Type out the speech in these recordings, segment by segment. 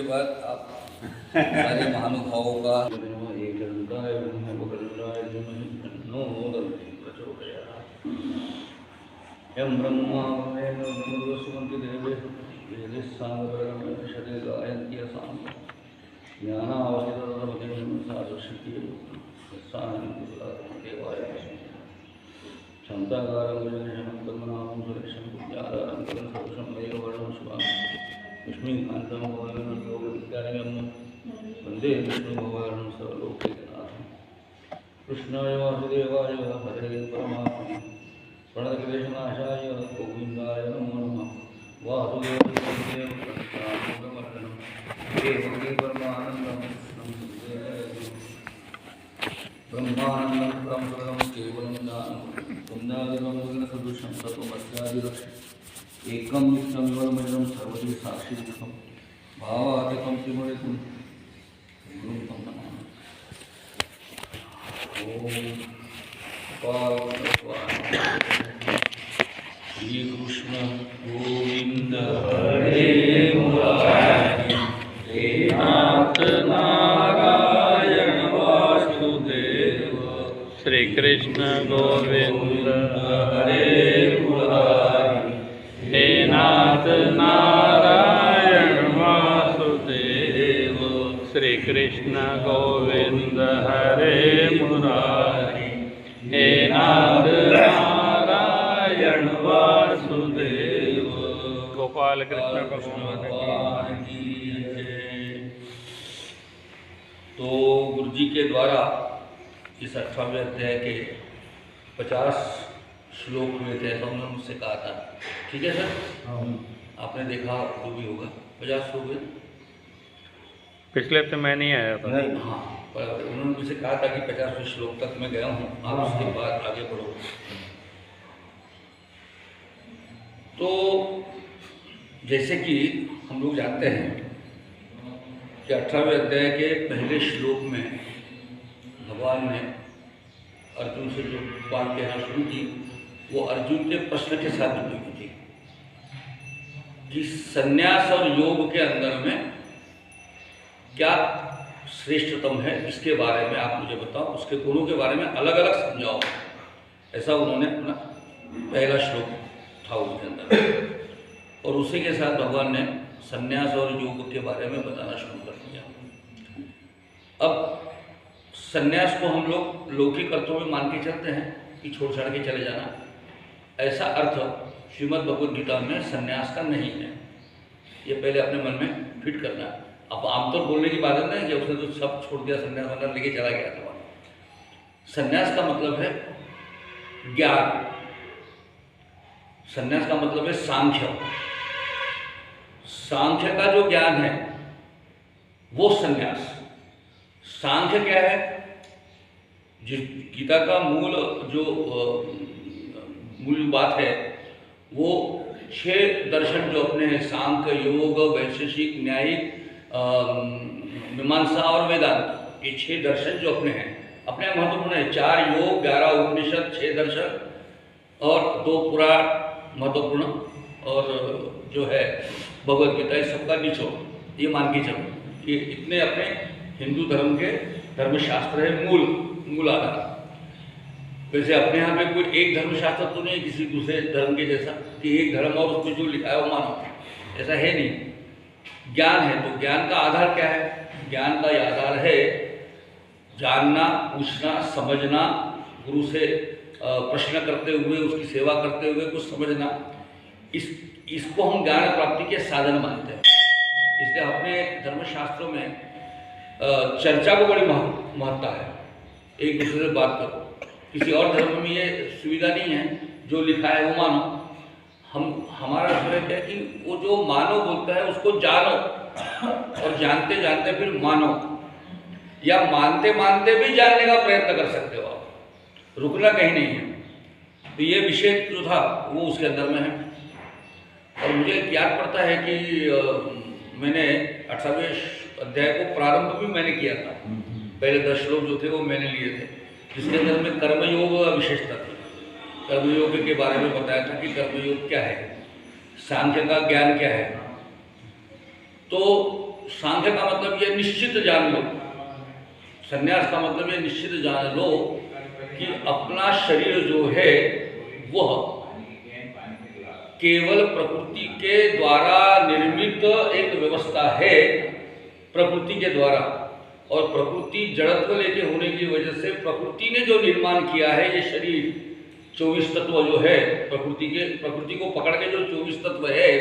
बाद आप सारे महानुभावों का यम ब्रह्मा सुमंति देवे वेदे सांगशरे गायन्ति असाम ज्ञानावधिरमदेव सारस्वती देवाय शांताकारं गजनशनं पद्मनाभं सुरेशं विद्याधरं सर्वशं मेघवर्णं शुभं लक्ष्मीकान्तं भुवनविद्यालयं वन्दे विष्णुभगवान् सर्वलोकैकनाथं कृष्णाय वासुदेवाय हरे परमात्मने प्रणतक्लेशनाशाय गोविन्दाय नमो नमः वासुदेवस्य प्रणतामर्पणं देवकी परमानन्दं ब्रह्मानन्दं परमपदं केवलं ज्ञानं पुण्यादिकं सदृशं तत्त्वमस्यादिलक्ष्यम् एकं नित्यमिवरमजं सर्वදී साक्षिभूतं भावादिकं त्रिमूर्तिं गुरुं तं नमामि। श्री कृष्ण गोविंद हरे मुरारी हे नाथ नारायण वासुदेव श्री कृष्ण गोविंद हरे मुरारी हे नाथ नारायण वासुदेव श्री कृष्ण गोविंद हरे मुरारी हे नाथ नारायण वासुदेव। गोपाल कृष्ण भगवान की जय। तो गुरु जी के द्वारा इस 18वें अध्याय के 50 श्लोक हुए थे, ऐसा उन्होंने मुझसे कहा था। ठीक है सर? आपने देखा जो भी होगा 50 श्लोक हुए। पिछले हफ्ते मैं नहीं आया था। हाँ, पर उन्होंने मुझसे कहा था कि 50वें श्लोक तक मैं गया हूँ, आप उसके बाद आगे बढ़ो। तो जैसे कि हम लोग जानते हैं कि 18वें अध्याय के पहले श्लोक में भगवान ने अर्जुन से जो बात कहना शुरू की वो अर्जुन के प्रश्न के साथ जुड़ी हुई थी कि संन्यास और योग के अंदर में क्या श्रेष्ठतम है, इसके बारे में आप मुझे बताओ, उसके गुणों के बारे में अलग अलग समझाओ। ऐसा उन्होंने अपना पहला श्लोक था उसके अंदर, और उसी के साथ भगवान ने संन्यास और योग के बारे में बताना शुरू कर दिया। अब संन्यास को हम लोग लौकिक अर्थों में मान के चलते हैं कि छोड़ छाड़ के चले जाना, ऐसा अर्थ श्रीमद् भगवद गीता में संन्यास का नहीं है। ये पहले अपने मन में फिट करना है। अब आमतौर बोलने की बात है ना कि उसने तो सब छोड़ दिया, संन्यास मतलब लेके चला गया था। संन्यास का मतलब है ज्ञान, संन्यास का मतलब है सांख्य। सांख्य का जो ज्ञान है वो संन्यास। सांख्य क्या है? जिस गीता का मूल जो मूल बात है वो 6 दर्शन जो अपने हैं, सांख्य, योग, वैशेषिक, न्यायिक, मीमांसा और वेदांत, ये 6 दर्शन जो अपने हैं अपने महत्वपूर्ण है। 4 योग, 11 उपनिषद, 6 दर्शन और 2 पुराण महत्वपूर्ण, और जो है भगवद गीता, इस सबका निचोड़ ये मान के चलो कि इतने अपने हिंदू धर्म के धर्मशास्त्र है, मूल आधार। वैसे अपने यहाँ पे कोई एक धर्मशास्त्र तो नहीं किसी दूसरे धर्म के जैसा कि एक धर्म और उसमें जो लिखा है वो मानो, ऐसा है नहीं। ज्ञान है, तो ज्ञान का आधार क्या है? ज्ञान का आधार है जानना, पूछना, समझना, गुरु से प्रश्न करते हुए, उसकी सेवा करते हुए कुछ समझना। इसको हम ज्ञान प्राप्ति के साधन मानते हैं। इसलिए अपने धर्मशास्त्रों में चर्चा को बड़ी महत्ता है, एक दूसरे से बात करो। किसी और धर्म में ये सुविधा नहीं है, जो लिखा है वो मानो। हमारा जो है कि वो जो मानो बोलता है उसको जानो, और जानते जानते फिर मानो, या मानते मानते भी जानने का प्रयत्न कर सकते हो आप, रुकना कहीं नहीं है। तो ये विषय जो था वो उसके अंदर में है। और मुझे याद पड़ता है कि मैंने 18वें अध्याय को प्रारंभ भी मैंने किया था। पहले 10 श्लोक जो थे वो मैंने लिए थे, जिसके अंदर में कर्मयोग विशेषता थी। कर्मयोग के बारे में बताया था कि कर्मयोग क्या है, सांख्य का ज्ञान क्या है। तो सांख्य का मतलब ये निश्चित जान लो, संन्यास का मतलब ये निश्चित जान लो कि अपना शरीर जो है वह केवल प्रकृति के द्वारा निर्मित एक व्यवस्था है, प्रकृति के द्वारा, और प्रकृति जड़त्व लेके होने की वजह से प्रकृति ने जो निर्माण किया है ये शरीर 24 तत्व जो है, प्रकृति को पकड़ के जो 24 तत्व है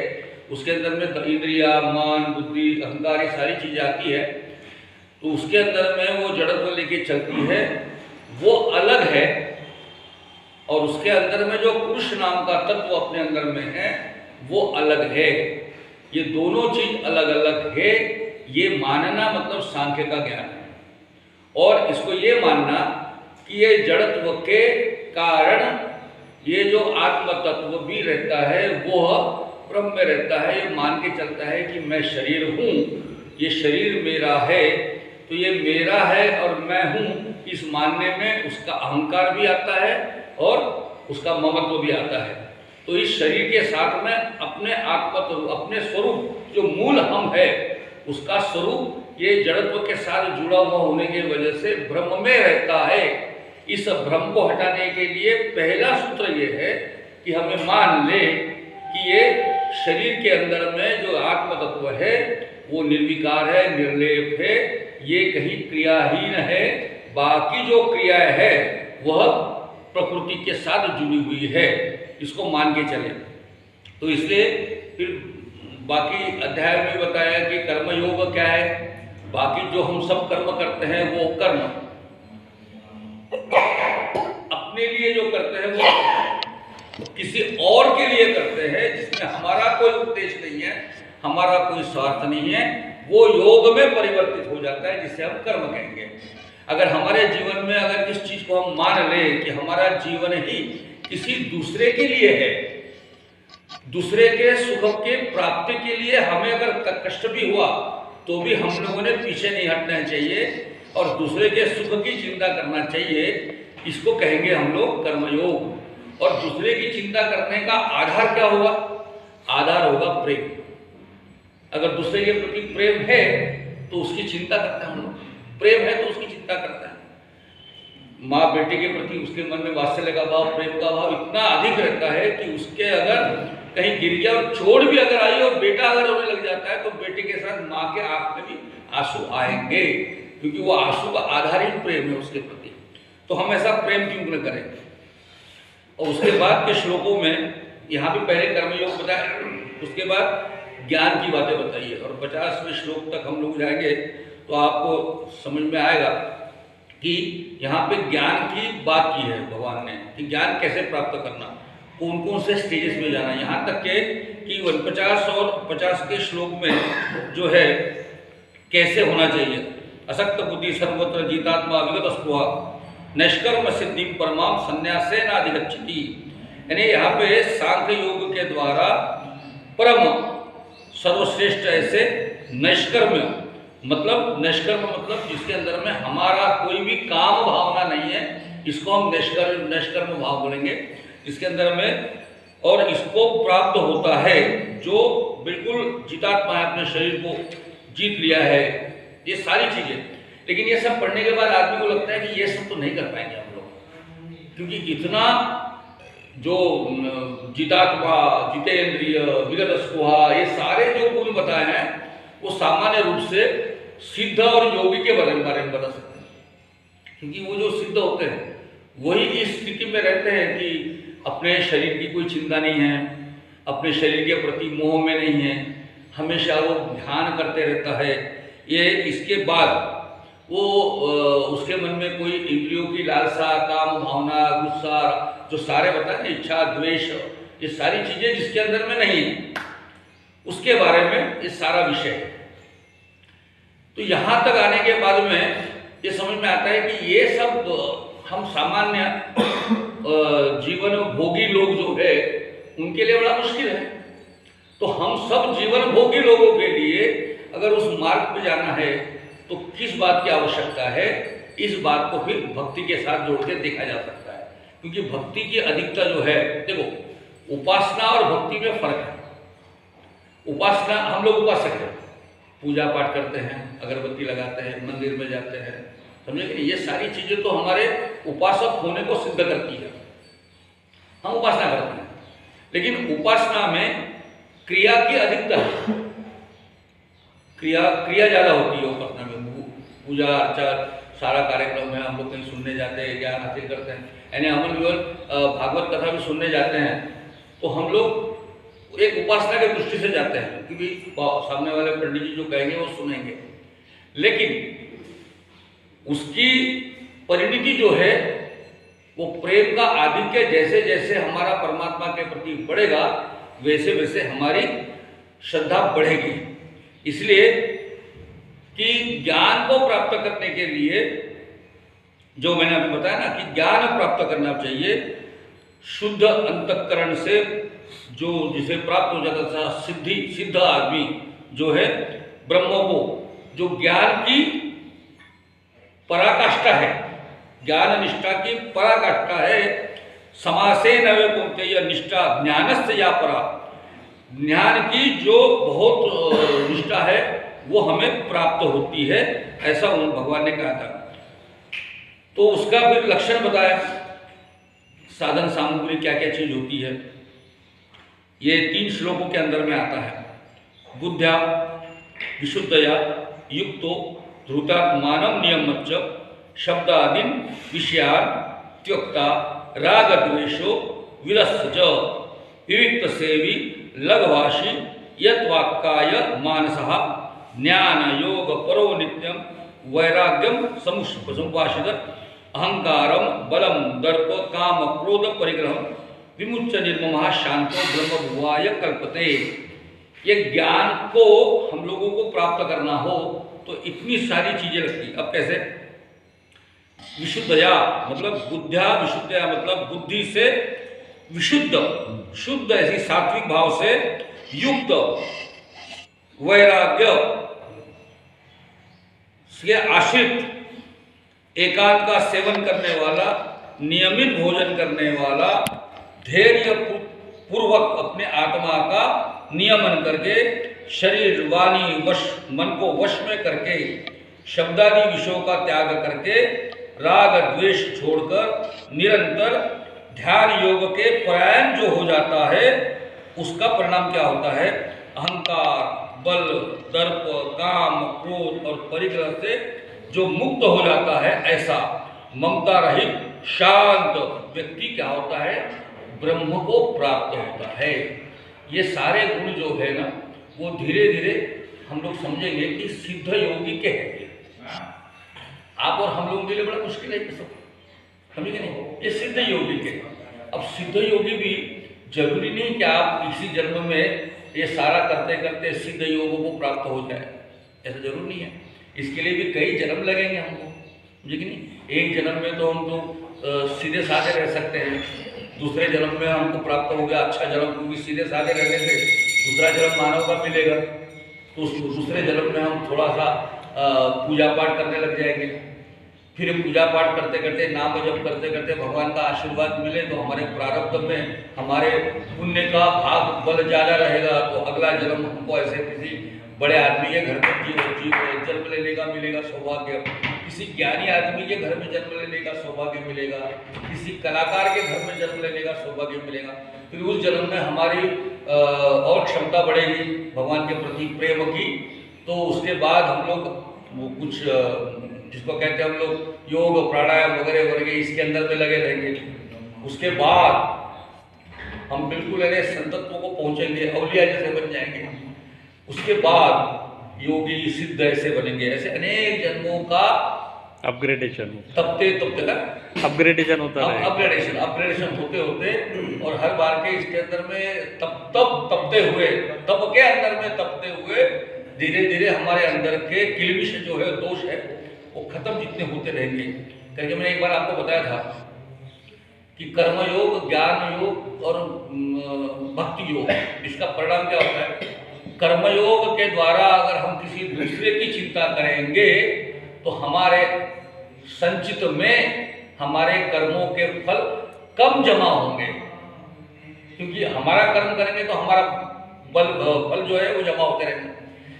उसके अंदर में इंद्रिया, मन, बुद्धि, अहंकार ये सारी चीजें आती है, तो उसके अंदर में वो जड़त्व लेके चलती है, वो अलग है। और उसके अंदर में जो पुरुष नाम का तत्व अपने अंदर में है वो अलग है। ये दोनों चीज अलग अलग है, ये मानना मतलब सांख्य का ज्ञान है। और इसको ये मानना कि ये जड़त्व के कारण ये जो आत्म तत्व भी रहता है वो ब्रह्म में रहता है, ये मान के चलता है कि मैं शरीर हूँ, ये शरीर मेरा है, तो ये मेरा है और मैं हूँ, इस मानने में उसका अहंकार भी आता है और उसका ममत्व भी आता है। तो इस शरीर के साथ में अपने आत्मतत्व, अपने स्वरूप जो मूल हम है उसका स्वरूप ये जड़त्व के साथ जुड़ा हुआ होने की वजह से ब्रह्म में रहता है। इस भ्रम को हटाने के लिए पहला सूत्र ये है कि हमें मान ले कि ये शरीर के अंदर में जो आत्म तत्व है वो निर्विकार है, निर्लेप है, ये कहीं क्रियाहीन है, बाकी जो क्रिया है वह प्रकृति के साथ जुड़ी हुई है, इसको मान के चले। तो इसलिए फिर बाकी अध्याय में बताया कि कर्मयोग क्या है, बाकी जो हम सब कर्म करते हैं वो कर्म अपने लिए जो करते हैं वो किसी और के लिए करते हैं, जिसमें हमारा कोई उद्देश्य नहीं है, हमारा कोई स्वार्थ नहीं है, वो योग में परिवर्तित हो जाता है, जिसे हम कर्म कहेंगे। अगर हमारे जीवन में अगर इस चीज को हम मान लें कि हमारा जीवन ही किसी दूसरे के लिए है, दूसरे के सुख के प्राप्ति के लिए हमें अगर कष्ट भी हुआ तो भी हम लोगों ने पीछे नहीं हटना चाहिए और दूसरे के सुख की चिंता करना चाहिए, इसको कहेंगे हम लोग कर्मयोग। और दूसरे की चिंता करने का आधार क्या होगा? आधार होगा प्रेम। अगर दूसरे के प्रति प्रेम है तो उसकी चिंता करते हैं हम लोग, प्रेम है तो उसकी चिंता करता है। माँ बेटे के प्रति उसके मन में वात्सल्य का भाव, प्रेम का भाव इतना अधिक रहता है कि उसके अगर कहीं गिर गया और चोट भी अगर आई और बेटा अगर रोने लग जाता है तो बेटे के साथ माँ के आंख में भी आंसू आएंगे, क्योंकि वो आंसू का आधार ही प्रेम है उसके प्रति। तो हम ऐसा प्रेम क्यों न करें? और उसके बाद के श्लोकों में यहाँ भी पहले कर्मयोग बताया, उसके बाद ज्ञान की बातें बताइए, और 50वें श्लोक तक हम लोग जाएंगे तो आपको समझ में आएगा कि यहाँ पे ज्ञान की बात की है भगवान ने, कि ज्ञान कैसे प्राप्त करना, कौन कौन से स्टेजेस में जाना। यहाँ तक के कि 49 और 50 के श्लोक में जो है कैसे होना चाहिए। असक्त बुद्धि सर्वत्र जीतात्मा विगत स्पृहा नैष्कर्म सिद्धि परमाम संन्यासेनाधिगच्छति। यानी यहाँ पे सांख्य योग के द्वारा परम सर्वश्रेष्ठ ऐसे नैष्कर्म, मतलब निष्कर्म मतलब जिसके अंदर में हमारा कोई भी काम भावना नहीं है, इसको हम निष्कर्म भाव बोलेंगे, इसके अंदर में, और इसको प्राप्त होता है जो बिल्कुल जितात्मा है, अपने शरीर को जीत लिया है, ये सारी चीजें। लेकिन ये सब पढ़ने के बाद आदमी को लगता है कि ये सब तो नहीं कर पाएंगे हम लोग, क्योंकि इतना जो जितात्मा, जितेंद्रिय, विगत स्पृहा, ये सारे जो गुण बताए हैं वो सामान्य रूप से सिद्ध और योगी के बारे में बता सकते हैं, क्योंकि वो जो सिद्ध होते हैं वही इस स्थिति में रहते हैं कि अपने शरीर की कोई चिंता नहीं है, अपने शरीर के प्रति मोह में नहीं है, हमेशा वो ध्यान करते रहता है। ये इसके बाद वो उसके मन में कोई इंद्रियों की लालसा, काम भावना, गुस्सा, जो सारे बताए, इच्छा, द्वेष, ये सारी चीजें जिसके अंदर में नहीं है, उसके बारे में ये सारा विषय है। तो यहाँ तक आने के बाद में ये समझ में आता है कि ये सब हम सामान्य जीवन भोगी लोग जो है उनके लिए बड़ा मुश्किल है। तो हम सब जीवन भोगी लोगों के लिए अगर उस मार्ग पे जाना है तो किस बात की आवश्यकता है, इस बात को फिर भक्ति के साथ जोड़ के देखा जा सकता है। क्योंकि भक्ति की अधिकता जो है, देखो उपासना और भक्ति में फर्क है। उपासना, हम लोग उपासक हैं, पूजा पाठ करते हैं, अगरबत्ती लगाते हैं, मंदिर में जाते हैं, समझे कि नहीं? ये सारी चीज़ें तो हमारे उपासक होने को सिद्ध करती है। हम उपासना करते हैं, लेकिन उपासना में क्रिया की अधिकता है, क्रिया ज़्यादा होती है उपासना में। पूजा अर्चा सारा कार्यक्रम है, हम लोग कहीं सुनने जाते हैं, ज्ञान हासिल करते हैं, यानी हम लोग भागवत कथा भी सुनने जाते हैं, तो हम लोग एक उपासना की दृष्टि से जाते हैं कि भाई सामने वाले पंडित जी जो कहेंगे वो सुनेंगे। लेकिन उसकी परिणति जो है वो प्रेम का आधिक्य जैसे जैसे हमारा परमात्मा के प्रति बढ़ेगा वैसे वैसे हमारी श्रद्धा बढ़ेगी। इसलिए कि ज्ञान को प्राप्त करने के लिए जो मैंने अभी बताया ना कि ज्ञान प्राप्त करना चाहिए शुद्ध अंतःकरण से, जो जिसे प्राप्त हो जाता था सिद्ध आदमी जो है ब्रह्म को, जो ज्ञान की पराकाष्ठा है, ज्ञान निष्ठा की पराकाष्ठा है। समासे नवे पुंते यह निष्ठा ज्ञानस्य या परा, ज्ञान की जो बहुत निष्ठा है वो हमें प्राप्त होती है, ऐसा भगवान ने कहा था। तो उसका फिर लक्षण बताया, साधन सामग्री क्या क्या चीज होती है, ये 3 श्लोकों के अंदर में आता है। बुद्ध्या विशुद्धया युक्तो धृतात्मानं नियम्य शब्दादीन विषयान् त्यक्ता राग द्वेषो विरस्य विविक्त सेवी लघवाशी यत्वाक्काय मानसः ज्ञान योग परो नित्यम वैराग्यम समुपासित अहंकारम बलम दर्प काम क्रोध परिग्रह विमुच्य निर्ममः शांतो ब्रह्म भुवाय कल्पते। ये ज्ञान को हम लोगों को प्राप्त करना हो तो इतनी सारी चीजें लगती। अब कैसे? विशुद्धया मतलब बुद्ध्या, विशुद्धया मतलब बुद्धि से विशुद्ध, शुद्ध ऐसी सात्विक भाव से युक्त, वैराग्य से आश्रित, एकांत का सेवन करने वाला, नियमित भोजन करने वाला, धैर्य पूर्वक अपने आत्मा का नियमन करके शरीर वाणी वश मन को वश में करके शब्दादि विषयों का त्याग करके राग द्वेष छोड़कर निरंतर ध्यान योग के परायण जो हो जाता है उसका परिणाम क्या होता है? अहंकार, बल, दर्प, काम, क्रोध और परिग्रह से जो मुक्त हो जाता है, ऐसा ममता रहित शांत व्यक्ति क्या होता है? ब्रह्म को प्राप्त होता है। ये सारे गुण जो है ना वो धीरे धीरे हम लोग समझेंगे कि सिद्ध योगी के हैं। आप और हम लोगों के लिए बड़ा मुश्किल है सब, समझेंगे नहीं? ये सिद्ध योगी के। अब सिद्ध योगी भी जरूरी नहीं कि आप इसी जन्म में ये सारा करते करते सिद्ध योगों को प्राप्त हो जाए, ऐसा जरूर नहीं है। इसके लिए भी कई जन्म लगेंगे हमको, समझे कि नहीं? एक जन्म में तो हम तो सीधे साधे रह सकते हैं, दूसरे जन्म में हमको प्राप्त हो गया अच्छा जन्म, क्योंकि सीधे साधे रहने से दूसरा जन्म मानव का मिलेगा, तो उस दूसरे जन्म में हम थोड़ा सा पूजा पाठ करने लग जाएंगे। फिर पूजा पाठ करते करते, नाम जप करते करते भगवान का आशीर्वाद मिले तो हमारे प्रारब्ध में हमारे पुण्य का भाग बल ज़्यादा रहेगा, तो अगला जन्म हमको ऐसे किसी बड़े आदमी के घर में जन्म लेने का मिलेगा सौभाग्य, किसी ज्ञानी आदमी के घर में जन्म लेने का सौभाग्य मिलेगा, किसी कलाकार के घर में जन्म लेने का सौभाग्य मिलेगा। फिर उस जन्म में हमारी और क्षमता बढ़ेगी भगवान के प्रति प्रेम की, तो उसके बाद हम लोग वो कुछ जिसको कहते हैं हम लोग योग प्राणायाम वगैरह वगैरह इसके अंदर में लगे रहेंगे। उसके बाद हम बिल्कुल ऐसे संतत्व को पहुंचेंगे, अवलिया जैसे बन जाएंगे। उसके बाद योगी सिद्ध ऐसे बनेंगे। ऐसे अनेक जन्मों का अपग्रेडेशन तपते तपते अपग्रेडेशन होता है, अपग्रेडेशन होते होते और हर बार के इसके अंदर में तपते हुए, तप के अंदर में तपते हुए धीरे धीरे हमारे अंदर के किलबिश जो है, दोष है, वो खत्म जितने होते रहेंगे। क्योंकि मैंने एक बार आपको बताया था कि कर्मयोग, ज्ञान योग और भक्ति योग, इसका परिणाम क्या होता है? कर्मयोग के द्वारा अगर हम किसी दूसरे की चिंता करेंगे तो हमारे संचित में हमारे कर्मों के फल कम जमा होंगे, क्योंकि हमारा कर्म करेंगे तो हमारा फल जो है वो जमा होते रहेंगे।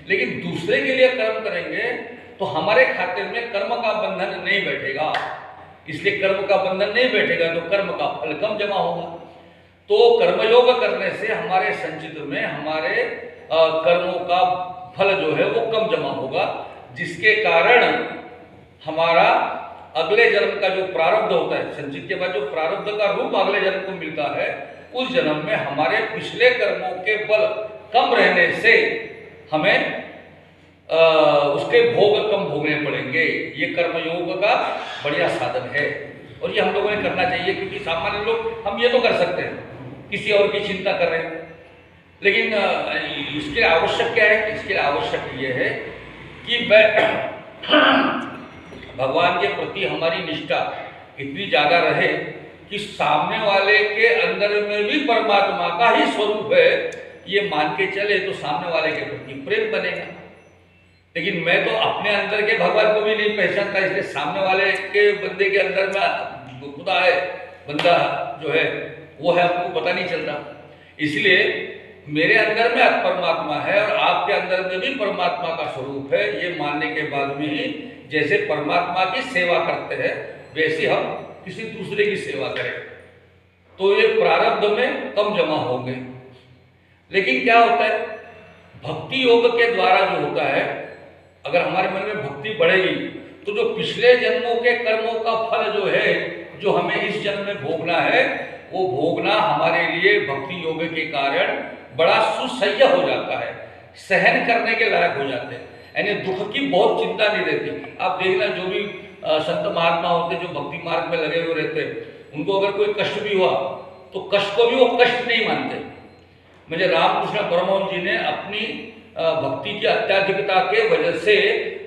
लेकिन दूसरे के लिए कर्म करेंगे तो हमारे खाते में कर्म का बंधन नहीं बैठेगा। इसलिए कर्म का बंधन नहीं बैठेगा तो कर्म का फल कम जमा होगा। तो कर्मयोग करने से हमारे संचित में हमारे कर्मों का फल जो है वो कम जमा होगा, जिसके कारण हमारा अगले जन्म का जो प्रारब्ध होता है, संचित के बाद जो प्रारब्ध का रूप अगले जन्म को मिलता है, उस जन्म में हमारे पिछले कर्मों के बल कम रहने से हमें उसके भोग कम भोगने पड़ेंगे। ये कर्मयोग का बढ़िया साधन है और ये हम लोगों ने करना चाहिए, क्योंकि सामान्य लोग हम ये तो कर सकते हैं, किसी और की चिंता कर रहे हैं, लेकिन इसके लिए आवश्यक क्या है? इसके लिए आवश्यक ये है कि भगवान के प्रति हमारी निष्ठा इतनी ज़्यादा रहे कि सामने वाले के अंदर में भी परमात्मा का ही स्वरूप है, ये मान के चले तो सामने वाले के प्रति प्रेम बनेगा। लेकिन मैं तो अपने अंदर के भगवान को भी नहीं पहचानता, इसलिए सामने वाले के बंदे के अंदर में खुदा है, बंदा जो है वो है, आपको पता नहीं चलता। इसलिए मेरे अंदर में परमात्मा है और आपके अंदर में भी परमात्मा का स्वरूप है, ये मानने के बाद में ही जैसे परमात्मा की सेवा करते हैं वैसे हम किसी दूसरे की सेवा करें तो ये प्रारब्ध में कम जमा होंगे। लेकिन क्या होता है, भक्ति योग के द्वारा जो होता है, अगर हमारे मन में भक्ति बढ़ेगी तो जो पिछले जन्मों के कर्मों का फल जो है, जो हमें इस जन्म में भोगना है, वो भोगना हमारे लिए भक्ति योग के कारण बड़ा सुसह्य हो जाता है, सहन करने के लायक हो जाते हैं, यानी दुख की बहुत चिंता नहीं रहती। आप देखना, जो भी संत महात्मा होते जो भक्ति मार्ग में लगे हुए रहते, उनको अगर कोई कष्ट भी हुआ तो कष्ट को भी वो कष्ट नहीं मानते। मुझे रामकृष्ण परमहंस जी ने अपनी भक्ति की अत्याधिकता के वजह से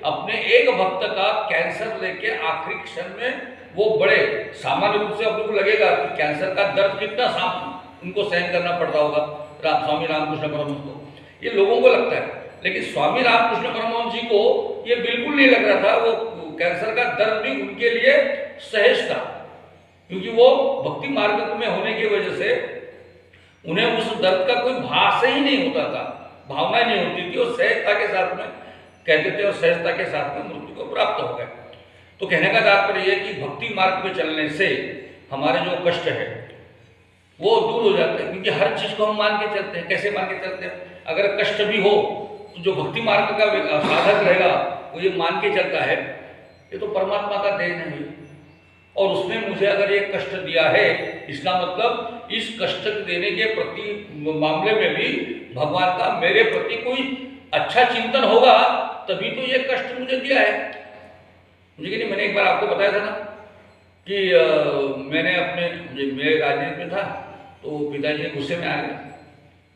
अपने एक भक्त का कैंसर लेके आखिरी क्षण में वो बड़े सामान्य रूप से अपने को लगेगा कि कैंसर का दर्द कितना उनको सहन करना पड़ता होगा स्वामी रामकृष्ण परमहंस को, ये लोगों को लगता है, लेकिन स्वामी रामकृष्ण परमहंस जी को ये बिल्कुल नहीं लग रहा था। वो कैंसर का दर्द भी उनके लिए सहज था, क्योंकि वो भक्ति मार्ग में होने की वजह से उन्हें उस दर्द का कोई भास ही नहीं होता था, भावना नहीं होती थी, और सहजता के साथ में कहते थे और सहजता के साथ में मृत्यु को प्राप्त हो गए। तो कहने का तात्पर्य यह कि भक्ति मार्ग पे चलने से हमारे जो कष्ट है वो दूर हो जाते हैं, क्योंकि हर चीज को हम मान के चलते हैं। कैसे मान के चलते हैं? अगर कष्ट भी हो तो जो भक्ति मार्ग का साधक रहेगा वो ये मान के चलता है ये तो परमात्मा का देन है, और उसने मुझे अगर ये कष्ट दिया है, इसका मतलब इस कष्ट देने के प्रति मामले में भी भगवान का मेरे प्रति कोई अच्छा चिंतन होगा, तभी तो ये कष्ट मुझे दिया है। मुझे नहीं, मैंने एक बार आपको बताया था ना कि मैंने मेरे राजनीति में था तो पिताजी गुस्से में आ गए।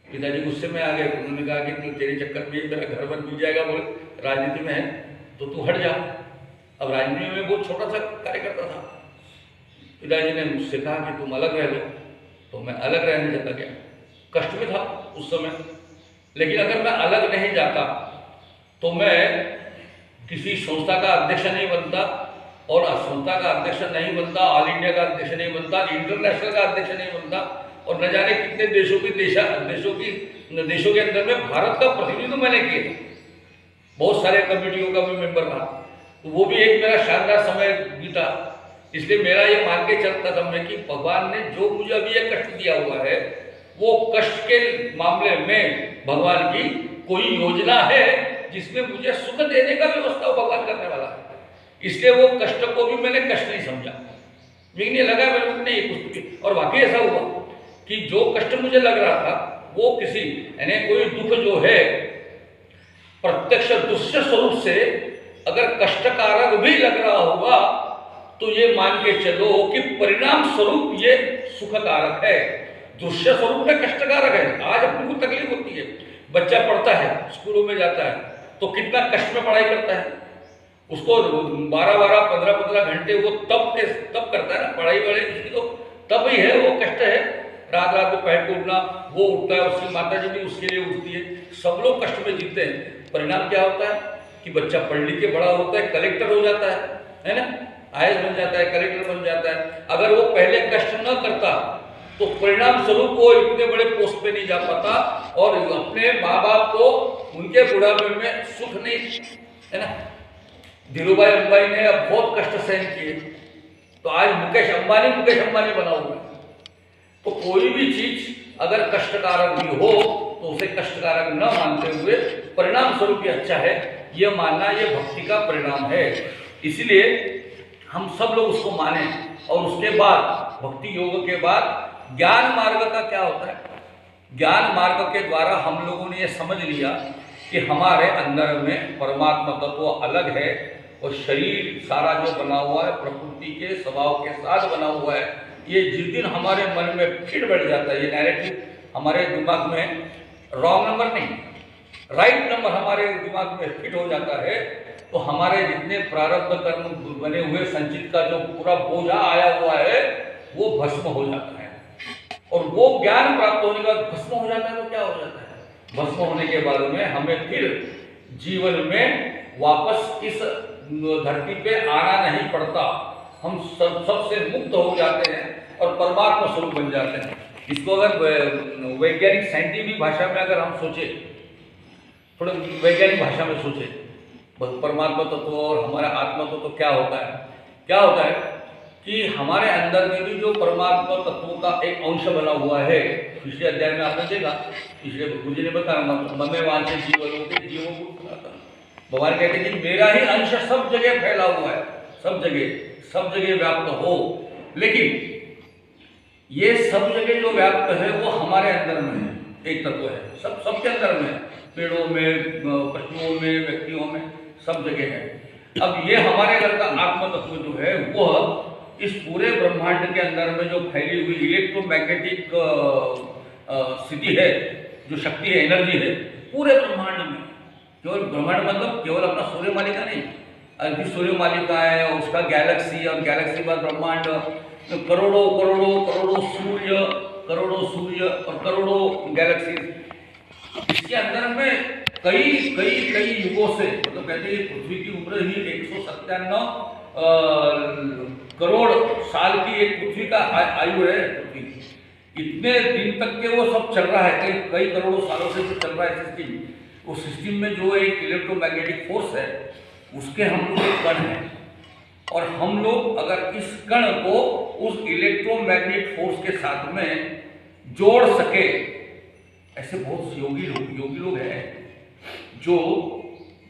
पिताजी गुस्से में आ गए, उन्होंने कहा कि तेरे चक्कर में मेरा घर बन मिल जाएगा, बोले राजनीति में है तो तू हट जा। अब राजनीति में बहुत छोटा सा कार्यकर्ता था। पिताजी ने मुझसे कहा कि तुम अलग रह लो, तो मैं अलग रहने चला गया। कष्ट में था उस समय, लेकिन अगर मैं अलग नहीं जाता तो मैं किसी संस्था का अध्यक्ष नहीं बनता, और संस्था का अध्यक्ष नहीं बनता, ऑल इंडिया का अध्यक्ष नहीं बनता, इंटरनेशनल का अध्यक्ष नहीं बनता, और न जाने कितने देशों के अंदर में भारत का प्रतिनिधित्व मैंने किया। बहुत सारे कमेटियों का भी मेंबर था, तो वो भी एक मेरा शानदार समय बीता। इसलिए मेरा ये मान के चलता था मैं कि भगवान ने जो मुझे अभी ये कष्ट दिया हुआ है, वो कष्ट के मामले में भगवान की कोई योजना है जिसमें मुझे सुख देने का व्यवस्था भगवान करने वाला है। इसलिए वो कष्ट को भी मैंने कष्ट नहीं समझा, लेकिन ये लगा मेरे को नहीं कुछ भी। और वाकई ऐसा हुआ कि जो कष्ट मुझे लग रहा था वो किसी यानी कोई दुख जो है प्रत्यक्ष दृश्य स्वरूप से अगर कष्टकारक भी लग रहा होगा तो ये मान के चलो कि परिणाम स्वरूप ये सुखकारक है। दृश्य स्वरूप में कष्टकारक है। आज अपने को तकलीफ होती है, बच्चा पढ़ता है, स्कूलों में जाता है तो कितना कष्ट में पढ़ाई करता है, उसको 12-12, 15-15 घंटे वो तब करता है ना पढ़ाई वाले, उसकी तो तब ही है, वो कष्ट है। रात में पहर को उठना, वो उठता है, उसकी माता जी भी उसके लिए उठती है, सब लोग कष्ट में जीते हैं। परिणाम क्या होता है कि बच्चा पढ़ लिख के बड़ा होता है, कलेक्टर हो जाता है ना, IAS बन जाता है, कलेक्टर बन जाता है। अगर वो पहले कष्ट न करता तो परिणाम स्वरूप वो इतने बड़े पोस्ट पे नहीं जा पाता और अपने माँ बाप को उनके बुढ़ापे में सुख नहीं है ना। धीरूभाई अंबानी ने अब बहुत कष्ट सहन किए, तो आज मुकेश अंबानी बना हुआ है। तो कोई भी चीज अगर कष्टकारक भी हो तो उसे कष्टकारक न मानते हुए परिणाम स्वरूप ही अच्छा है यह मानना, यह भक्ति का परिणाम है। इसलिए हम सब लोग उसको माने। और उसके बाद भक्ति योग के बाद ज्ञान मार्ग का क्या होता है? ज्ञान मार्ग के द्वारा हम लोगों ने यह समझ लिया कि हमारे अंदर में परमात्मा तत्व अलग है और शरीर सारा जो बना हुआ है प्रकृति के स्वभाव के साथ बना हुआ है। ये जिस दिन हमारे मन में फिट बैठ जाता है, ये नैरेटिव हमारे दिमाग में रॉन्ग नंबर नहीं, राइट नंबर हमारे दिमाग में फिट हो जाता है, तो हमारे जितने प्रारब्ध कर्म बने हुए संचित का जो पूरा बोझा आया हुआ है वो भस्म हो जाता है। और वो ज्ञान प्राप्त होने के बाद भस्म हो जाता है तो क्या हो जाता है? भस्म होने के बाद में हमें फिर जीवन में वापस इस धरती पे आना नहीं पड़ता। हम सबसे मुक्त हो जाते हैं और परमात्मा स्वरूप बन जाते हैं। इसको अगर वैज्ञानिक साइंटिफिक भाषा में अगर हम सोचे, थोड़ा वैज्ञानिक भाषा में सोचे, परमात्मा तत्व और हमारा आत्मा तत्व क्या होता है? क्या होता है कि हमारे अंदर में भी जो परमात्मा तत्व का एक अंश बना हुआ है, पिछले अध्याय में आपने देखा, पिछले गुरु जी ने बताया मम्मे वांछे जीवों को भगवान कहते हैं कि मेरा ही अंश सब जगह फैला हुआ है, सब जगह व्याप्त हो। लेकिन ये सब जगह जो व्याप्त है वो हमारे अंदर में है, एक तत्व है, सबके अंदर में है, पेड़ों में, पशुओं में, व्यक्तियों में, सब जगह है। अब ये हमारे अंदर का आत्म तत्व जो है वह इस पूरे ब्रह्मांड के अंदर में जो फैली हुई इलेक्ट्रोमैग्नेटिक स्थिति है, जो शक्ति है, एनर्जी है, पूरे ब्रह्मांड में, केवल ब्रह्मांड मतलब केवल अपना सूर्य मालिका नहीं, अभी सूर्य मालिका है, उसका गैलेक्सी, और गैलेक्सी बाद ब्रह्मांड, तो करोड़ों सूर्य और करोड़ों गैलेक्सी। इसके अंदर में कई युगों से, मतलब कहते हैं पृथ्वी की उम्र ही 197 करोड़ साल की एक पृथ्वी का आयु है। पृथ्वी इतने दिन तक के वो सब चल रहा है, कई करोड़ों सालों से जो चल रहा है सिस्टम। उस सिस्टम में जो एक इलेक्ट्रोमैग्नेटिक फोर्स है उसके हम लोग एक कण हैं, और हम लोग अगर इस कण को उस इलेक्ट्रोमैग्नेटिक फोर्स के साथ में जोड़ सके, ऐसे बहुत योगी लोग हैं जो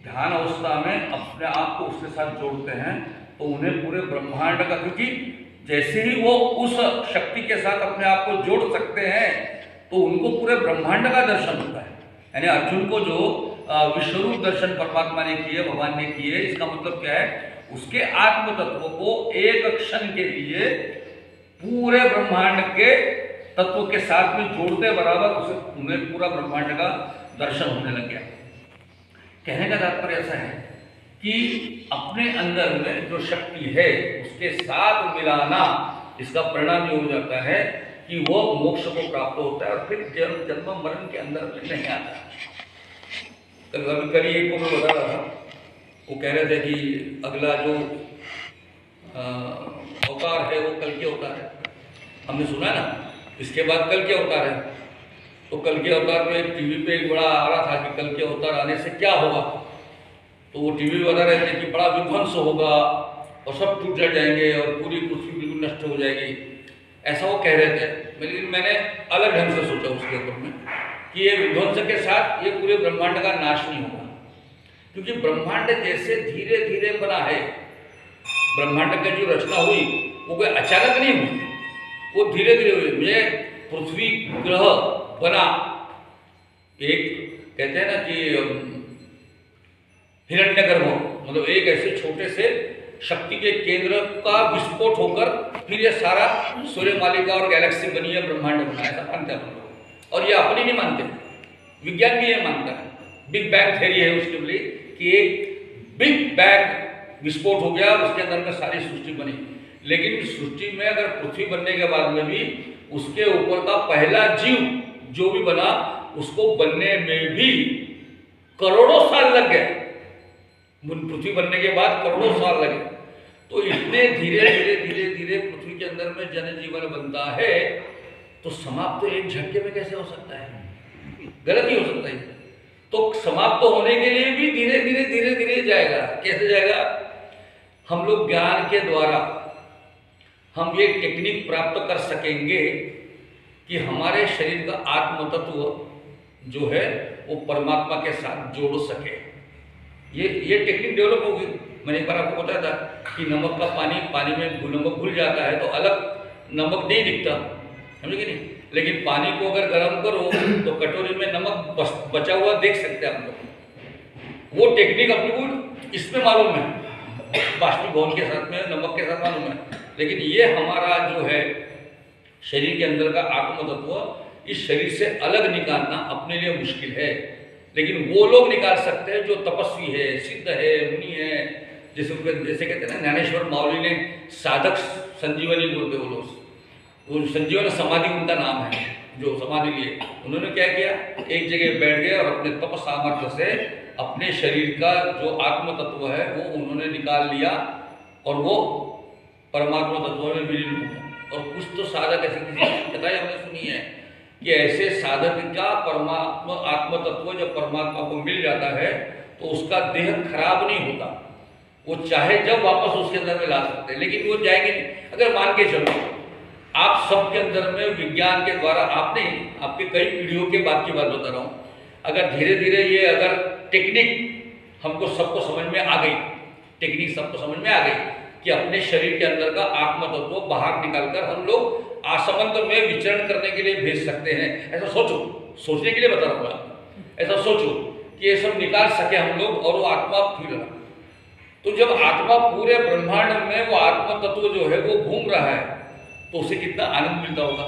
ध्यान अवस्था में अपने आप को उसके साथ जोड़ते हैं, तो उन्हें पूरे ब्रह्मांड का, क्योंकि जैसे ही वो उस शक्ति के साथ अपने आप को जोड़ सकते हैं तो उनको पूरे ब्रह्मांड का दर्शन होता है। यानी अर्जुन को जो विश्वरूप दर्शन परमात्मा ने किए, भगवान ने किए, इसका मतलब क्या है? उसके आत्म तत्व को एक क्षण के लिए पूरे ब्रह्मांड के तत्व के साथ में जोड़ते बराबर उसे उन्हें पूरा ब्रह्मांड का दर्शन होने लग गया। कहने का तात्पर्य ऐसा है कि अपने अंदर में जो शक्ति है उसके साथ मिलाना, इसका परिणाम ये हो जाता है कि वो मोक्ष को प्राप्त होता है और फिर जन्म मरण के अंदर में नहीं आता। कल एक को मैं बता रहा था, वो कह रहे थे कि अगला जो अवतार है वो कल के अवतार है। हमने सुना ना, इसके बाद कल के अवतार है। तो कल के अवतार में टीवी पे एक बड़ा आ रहा था कि कल के अवतार आने से क्या होगा। तो वो टीवी बता रहे थे कि बड़ा विध्वंस होगा और सब टूट जाएंगे और पूरी पृथ्वी बिल्कुल नष्ट हो जाएगी, ऐसा वो कह रहे थे। लेकिन मैंने अलग ढंग से सोचा उसके ऊपर में कि ये विध्वंस के साथ ये पूरे ब्रह्मांड का नाश नहीं होगा, क्योंकि ब्रह्मांड जैसे धीरे धीरे बना है। ब्रह्मांड की जो रचना हुई वो कोई अचानक नहीं हुई, वो धीरे धीरे हुई। ये पृथ्वी ग्रह बना, एक कहते हैं ना कि हिरण्यगर्भ, मतलब एक ऐसे छोटे से शक्ति के केंद्र का विस्फोट होकर फिर ये सारा सूर्य मालिका और गैलेक्सी बनी है, ब्रह्मांड बना है, ऐसा मानते हैं हम लोग। और ये अपनी नहीं मानते, विज्ञान भी ये मानता है। बिग बैंग थ्योरी है उसके लिए कि एक बिग बैंग विस्फोट हो गया, उसके अंदर में सारी सृष्टि बनी। लेकिन सृष्टि में अगर पृथ्वी बनने के बाद में भी उसके ऊपर का पहला जीव जो भी बना, उसको बनने में भी करोड़ों साल लग गए। पृथ्वी बनने के बाद करोड़ों साल लगे। तो इतने धीरे धीरे पृथ्वी के अंदर में जनजीवन बनता है, तो समाप्त तो एक झटके में कैसे हो सकता है? गलत ही हो सकता है। तो समाप्त होने के लिए भी धीरे धीरे जाएगा। कैसे जाएगा? हम लोग ज्ञान के द्वारा हम ये टेक्निक प्राप्त कर सकेंगे कि हमारे शरीर का आत्म तत्व जो है वो परमात्मा के साथ जोड़ सके। ये टेक्निक डेवलप होगी। मैंने एक बार आपको बताया था कि नमक का पानी में नमक घुल जाता है तो अलग नमक नहीं दिखता, समझे कि नहीं? लेकिन पानी को अगर गर्म करो तो कटोरी में नमक बचा हुआ देख सकते हैं हम लोग। वो टेक्निक अपने को इसमें मालूम है, बाष्पीभवन के साथ में, नमक के साथ मालूम है। लेकिन ये हमारा जो है शरीर के अंदर का आत्म तत्व, इस शरीर से अलग निकालना अपने लिए मुश्किल है। लेकिन वो लोग निकाल सकते हैं जो तपस्वी है, सिद्ध है, मुनि है। जैसे कहते हैं ना, ज्ञानेश्वर माउली ने साधक संजीवनी बोलते वो लोग, वो संजीवन समाधि उनका नाम है, जो समाधि लिए उन्होंने क्या किया, एक जगह बैठ गए और अपने तप सामर्थ्य से अपने शरीर का जो आत्म तत्व है वो उन्होंने निकाल लिया और वो परमात्मा तत्व में विलीन हो गया। और कुछ तो साधक ऐसे किसी कथाएं हमने सुनी है कि ऐसे साधक का परमात्मा आत्म तत्व जब परमात्मा को मिल जाता है तो उसका देह खराब नहीं होता, वो चाहे जब वापस उसके अंदर में ला सकते हैं, लेकिन वो जाएंगे नहीं। अगर मान के चलो आप सबके अंदर में विज्ञान के द्वारा, आपने आपके कई पीढ़ियों के बाद की बात बता रहा हूँ, अगर धीरे धीरे ये अगर टेक्निक हमको सबको समझ में आ गई, टेक्निक सबको समझ में आ गई कि अपने शरीर के अंदर का आत्म तत्व बाहर निकालकर हम लोग आसमंत में विचरण करने के लिए भेज सकते हैं। ऐसा सोचो, सोचने के लिए बता रहा हूँ, ऐसा सोचो कि ये सब निकाल सके हम लोग और वो आत्मा फिर रहा। तो जब आत्मा पूरे ब्रह्मांड में वो आत्म तत्व जो है वो घूम रहा है तो उसे कितना आनंद मिलता होगा।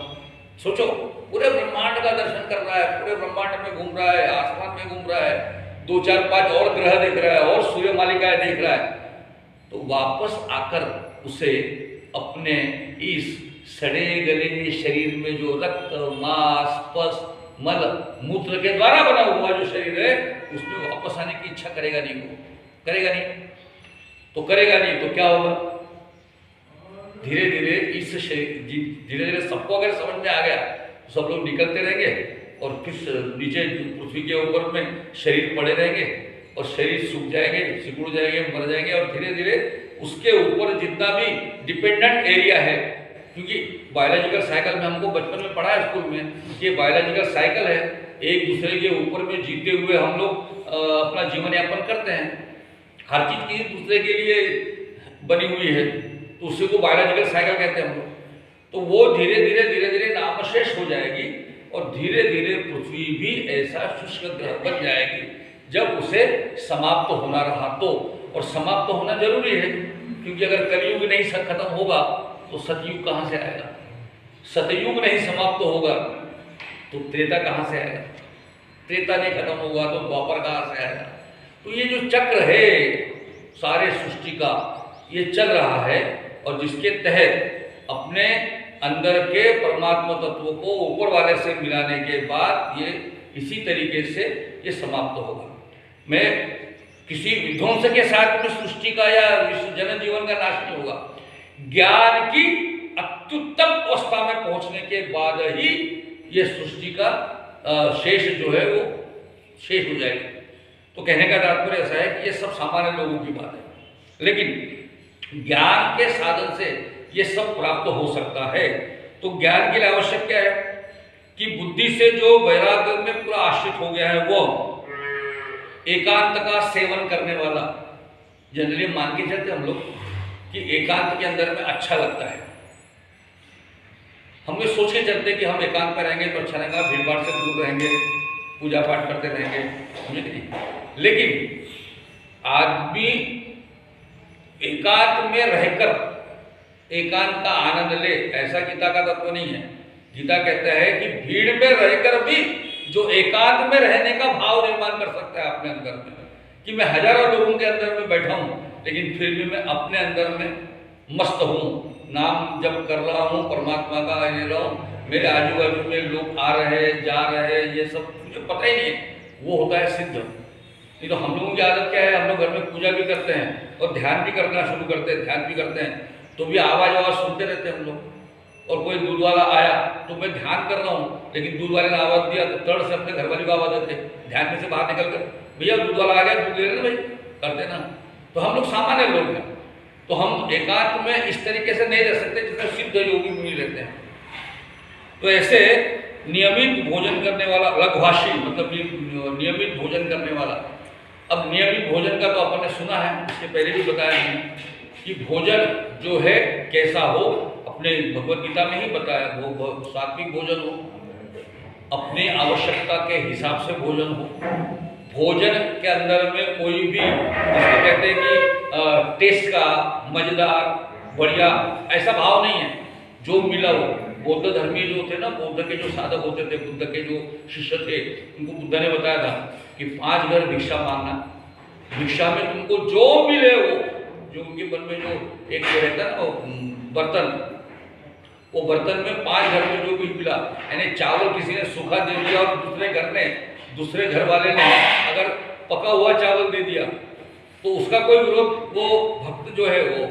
सोचो, पूरे ब्रह्मांड का दर्शन कर रहा है, पूरे ब्रह्मांड में घूम रहा है, आसमान में घूम रहा है, 2 4 5 और ग्रह देख रहा है और सूर्य मालिकाएं देख रहा है। तो वापस आकर उसे अपने इस सड़े गले शरीर में जो रक्त, मांस, पस, मल, मूत्र के द्वारा बना हुआ जो शरीर है उसमें वापस आने की इच्छा करेगा नहीं, वो करेगा नहीं। तो करेगा नहीं तो क्या होगा? धीरे धीरे इस धीरे धीरे सबको अगर समझ में आ गया तो सब लोग निकलते रहेंगे और फिर नीचे पृथ्वी के ऊपर में शरीर पड़े रहेंगे और शरीर सूख जाएंगे, सिकुड़ जाएंगे, मर जाएंगे और धीरे धीरे उसके ऊपर जितना भी डिपेंडेंट एरिया है, क्योंकि बायोलॉजिकल साइकिल में हमको बचपन में पढ़ा है स्कूल में कि बायोलॉजिकल साइकिल है, एक दूसरे के ऊपर में जीते हुए हम लोग अपना जीवन यापन करते हैं। हर चीज की दूसरे के लिए बनी हुई है तो उसी को बायोलॉजिकल साइकिल कहते हैं हम लोग। तो वो धीरे धीरे नामशेष हो जाएगी और धीरे धीरे पृथ्वी भी ऐसा शुष्क ग्रह बन जाएगी जब उसे समाप्त होना रहा तो। और समाप्त होना जरूरी है क्योंकि अगर कलयुग नहीं खत्म होगा तो सतयुग कहाँ से आएगा? सतयुग नहीं समाप्त होगा तो त्रेता कहाँ से आएगा? त्रेता नहीं खत्म होगा तो द्वापर कहाँ से आएगा? तो ये जो चक्र है सारे सृष्टि का, ये चल रहा है और जिसके तहत अपने अंदर के परमात्मा तत्व को ऊपर वाले से मिलाने के बाद ये इसी तरीके से ये समाप्त होगा। मैं किसी विध्वंस के साथ में सृष्टि का या जन जीवन का नाश नहीं होगा। ज्ञान की अत्युत्तम अवस्था में पहुंचने के बाद ही ये सृष्टि का शेष जो है वो शेष हो जाएगी। तो कहने का तात्पर्य ऐसा है कि ये सब सामान्य लोगों की बात है, लेकिन ज्ञान के साधन से ये सब प्राप्त हो सकता है। तो ज्ञान के लिए आवश्यक क्या है कि बुद्धि से जो वैराग्य में पूरा आश्रित हो गया है वो एकांत का सेवन करने वाला, जनरली मान के चलते हम लोग कि एकांत के अंदर में अच्छा लगता है। हम ये सोच के चलते कि हम एकांत पर रहेंगे तो अच्छा रहेगा, भीड़ भाड़ से दूर रहेंगे, पूजा पाठ करते रहेंगे, समझे नहीं। लेकिन आदमी एकांत में रहकर एकांत का आनंद ले, ऐसा गीता का तत्व नहीं है। गीता कहता है कि भीड़ में रहकर भी जो एकांत में रहने का भाव निर्माण कर सकता है अपने अंदर में, कि मैं हजारों लोगों के अंदर में बैठा हूं लेकिन फिर भी मैं अपने अंदर में मस्त हूं, नाम जब कर रहा हूं, परमात्मा का ले रहा हूं, मेरे आजू बाजू में लोग आ रहे जा रहे, ये सब मुझे पता ही नहीं है, वो होता है सिद्ध। नहीं तो हम लोगों की आदत क्या है, हम लोग घर में पूजा भी करते हैं और ध्यान भी करना शुरू करते हैं, ध्यान भी करते हैं तो भी आवाज सुनते रहते हैं हम लोग, और कोई दूध वाला आया तो मैं ध्यान कर रहा हूँ, लेकिन दूध वाले ने आवाज़ दिया तो तड़ से अपने घर वाली को आवाज़ देते, ध्यान में से बाहर निकल कर, भैया दूध वाला आ गया, दूध ले लेना भाई, करते ना। तो हम लोग सामान्य लोग हैं, तो हम एकांत में इस तरीके से नहीं रह सकते जिसमें सिद्ध योगी मुनि रहते हैं। तो ऐसे नियमित भोजन करने वाला, लघुभाषी मतलब नियमित भोजन करने वाला। अब नियमित भोजन का तो अपन ने सुना है, इसके पहले भी बताया है कि भोजन जो है कैसा हो, अपने भगवत गीता में ही बताया, वो सात्विक भोजन हो, अपने आवश्यकता के हिसाब से भोजन हो, भोजन के अंदर में कोई भी जिसको कहते हैं कि टेस्ट का मजेदार बढ़िया ऐसा भाव नहीं है, जो मिला हो। बौद्ध धर्मी जो थे ना, बौद्ध के जो साधक होते थे, बुद्ध के जो शिष्य थे, उनको बुद्ध ने बताया था कि 5 घर भिक्षा मांगना, भिक्षा में तुमको जो मिले वो, जो उनके मन में जो एक जो रहता है ना बर्तन, वो बर्तन में 5 घर में जो भी मिला, यानी चावल किसी ने सूखा दे दिया और दूसरे घर वाले ने अगर पका हुआ चावल दे दिया तो उसका कोई विरोध वो भक्त जो है, वो